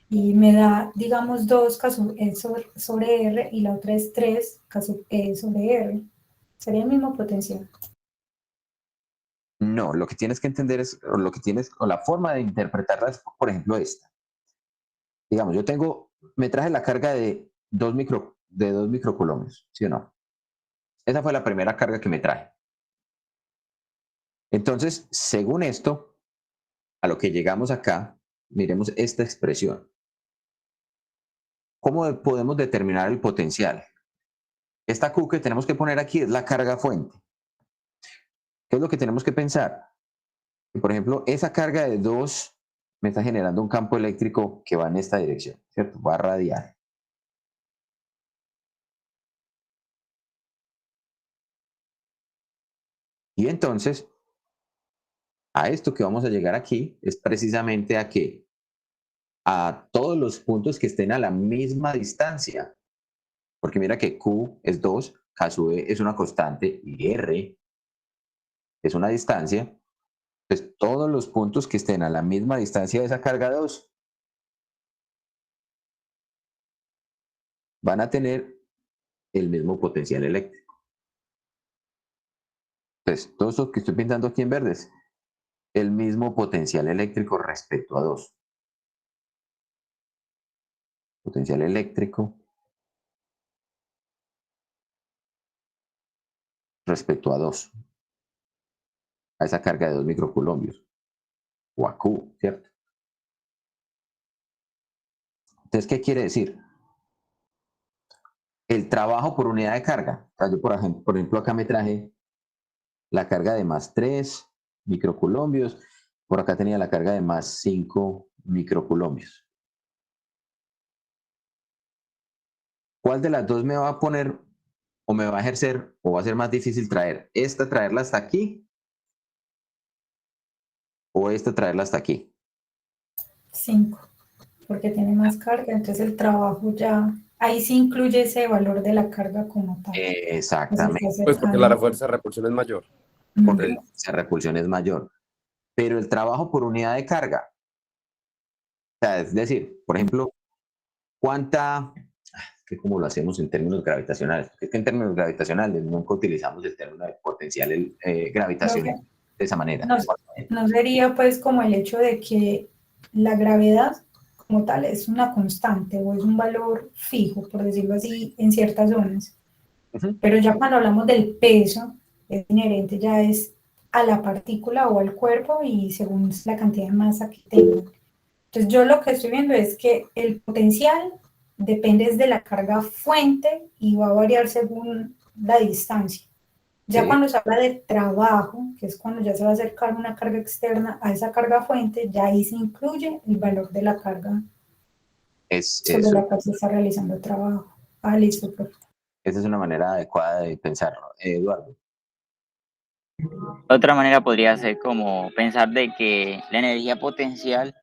Speaker 4: Y me da, digamos, 2 sobre R y la otra es 3 sobre R. Sería el mismo potencial.
Speaker 1: No, lo que tienes que entender es, o la forma de interpretarla es, por ejemplo, esta. Digamos, me traje la carga de 2 microculombios, ¿sí o no? Esa fue la primera carga que me traje. Entonces, según esto, a lo que llegamos acá, miremos esta expresión. ¿Cómo podemos determinar el potencial? Esta Q que tenemos que poner aquí es la carga fuente. ¿Qué es lo que tenemos que pensar? Que, por ejemplo, esa carga de 2 me está generando un campo eléctrico que va en esta dirección, ¿cierto? Va a radiar. Y entonces, a esto que vamos a llegar aquí es precisamente a que a todos los puntos que estén a la misma distancia. Porque mira que Q es 2, K sub E es una constante y R es una distancia. Pues todos los puntos que estén a la misma distancia de esa carga 2 van a tener el mismo potencial eléctrico. Entonces, todo eso que estoy pintando aquí en verdes, el mismo potencial eléctrico respecto a 2. Potencial eléctrico respecto a 2. A esa carga de 2 microculombios. O a Q, ¿cierto? Entonces, ¿qué quiere decir? El trabajo por unidad de carga. O sea, yo, por ejemplo, acá me traje la carga de más 3 microculombios. Por acá tenía la carga de más 5 microculombios. ¿Cuál de las dos me va a poner o me va a ejercer o va a ser más difícil traer? ¿Esta traerla hasta aquí? ¿O esta traerla hasta aquí?
Speaker 4: 5, porque tiene más carga, entonces el trabajo ya, ahí sí incluye ese valor de la carga como tal.
Speaker 1: Exactamente.
Speaker 10: Pues porque la fuerza de repulsión es mayor.
Speaker 1: Porque la repulsión es mayor. Pero el trabajo por unidad de carga. O sea, es decir, por ejemplo, ¿cómo lo hacemos en términos gravitacionales? Porque es que en términos gravitacionales nunca utilizamos el término de potencial gravitacional de esa manera.
Speaker 4: No sería pues como el hecho de que la gravedad como tal es una constante o es un valor fijo, por decirlo así, en ciertas zonas. Pero ya cuando hablamos del peso, es inherente, ya es a la partícula o al cuerpo y según la cantidad de masa que tenga. Entonces yo lo que estoy viendo es que el potencial depende de la carga fuente y va a variar según la distancia. Ya cuando se habla de trabajo, que es cuando ya se va a acercar una carga externa a esa carga fuente, ya ahí se incluye el valor de la carga sobre la cual se está realizando el trabajo. Ah, listo, perfecto.
Speaker 1: Esa es una manera adecuada de pensarlo. Eduardo.
Speaker 5: Otra manera podría ser como pensar de que la energía potencial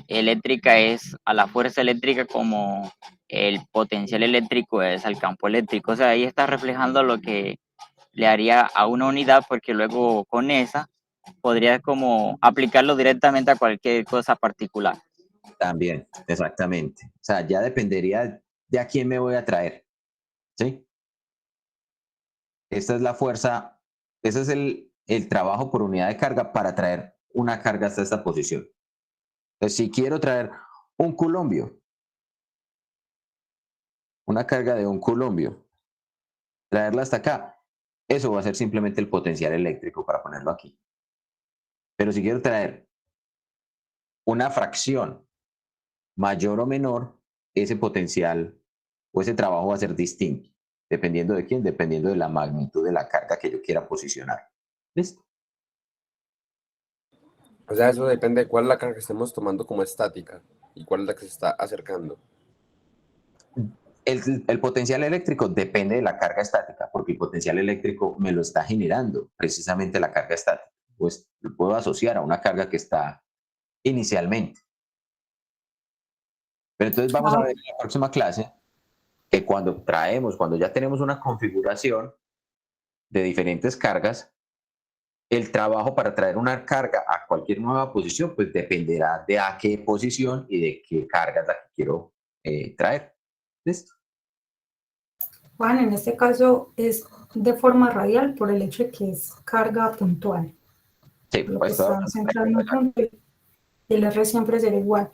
Speaker 5: eléctrica es a la fuerza eléctrica como el potencial eléctrico es al campo eléctrico. O sea, ahí está reflejando lo que le haría a una unidad, porque luego con esa podría como aplicarlo directamente a cualquier cosa particular.
Speaker 1: También, exactamente. O sea, ya dependería de a quién me voy a traer. ¿Sí? Esta es la fuerza, ese es el trabajo por unidad de carga para traer una carga hasta esta posición. Entonces, si quiero traer un culombio, una carga de un culombio, traerla hasta acá, eso va a ser simplemente el potencial eléctrico para ponerlo aquí. Pero si quiero traer una fracción mayor o menor, ese potencial o ese trabajo va a ser distinto. ¿Dependiendo de quién? Dependiendo de la magnitud de la carga que yo quiera posicionar. ¿Listo?
Speaker 10: O sea, eso depende de cuál es la carga que estemos tomando como estática y cuál es la que se está acercando.
Speaker 1: El potencial eléctrico depende de la carga estática, porque el potencial eléctrico me lo está generando precisamente la carga estática. Pues lo puedo asociar a una carga que está inicialmente. Pero entonces vamos a ver en la próxima clase que cuando ya tenemos una configuración de diferentes cargas, el trabajo para traer una carga a cualquier nueva posición, pues dependerá de a qué posición y de qué carga es la que quiero traer. ¿Listo?
Speaker 4: Juan, en este caso es de forma radial por el hecho de que es carga puntual.
Speaker 1: Sí,
Speaker 4: Lo que
Speaker 1: pues
Speaker 4: está centrado en un punto y el R siempre será igual.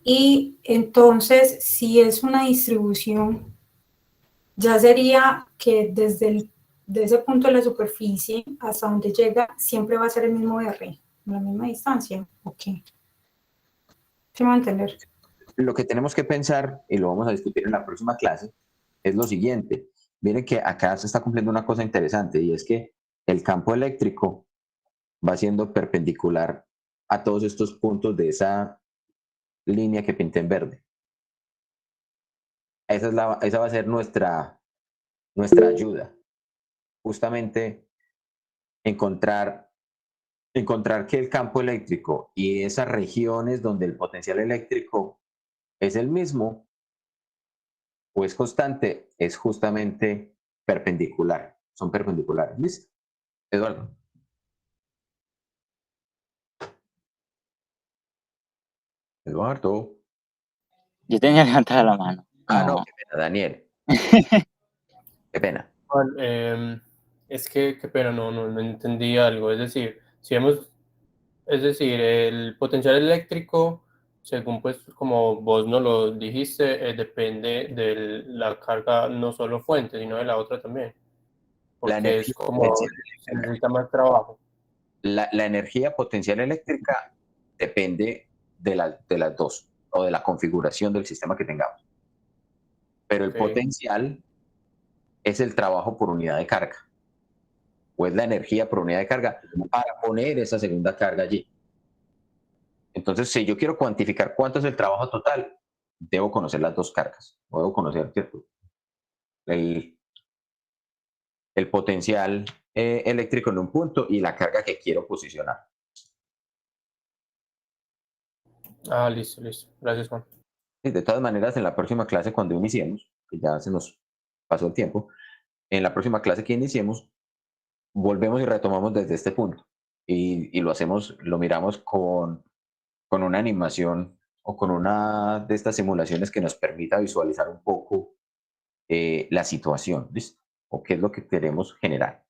Speaker 4: Y entonces, si es una distribución, ya sería que de ese punto de la superficie hasta donde llega, siempre va a ser el mismo R, la misma distancia. Ok. ¿Se me va a entender?
Speaker 1: lo que tenemos que pensar, y lo vamos a discutir en la próxima clase, es lo siguiente. Miren que acá se está cumpliendo una cosa interesante, y es que el campo eléctrico va siendo perpendicular a todos estos puntos de esa línea que pinté en verde. Esa va a ser nuestra ayuda. Justamente encontrar que el campo eléctrico y esas regiones donde el potencial eléctrico es el mismo o es constante, es justamente perpendicular. Son perpendiculares. ¿Listo? Eduardo. Eduardo.
Speaker 5: Yo tenía levantada la mano.
Speaker 1: No, qué pena, Daniel. Qué pena.
Speaker 7: Juan, es que, qué pena, no entendí algo. Es decir, el potencial eléctrico, según pues como vos no lo dijiste, depende de la carga no solo fuente, sino de la otra también. Porque es como se necesita más trabajo.
Speaker 1: La energía potencial eléctrica depende de las dos, o de la configuración del sistema que tengamos. Pero el potencial es el trabajo por unidad de carga, o es la energía por unidad de carga para poner esa segunda carga allí. Entonces, si yo quiero cuantificar cuánto es el trabajo total, debo conocer las dos cargas, o debo conocer, ¿cierto?, el potencial eléctrico en un punto y la carga que quiero posicionar.
Speaker 7: Listo. Gracias, Juan.
Speaker 1: Y de todas maneras, en la próxima clase, cuando iniciemos, que ya se nos pasó el tiempo, en la próxima clase que iniciemos, volvemos y retomamos desde este punto. Y lo miramos con una animación o con una de estas simulaciones que nos permita visualizar un poco la situación, ¿listo? O qué es lo que queremos generar.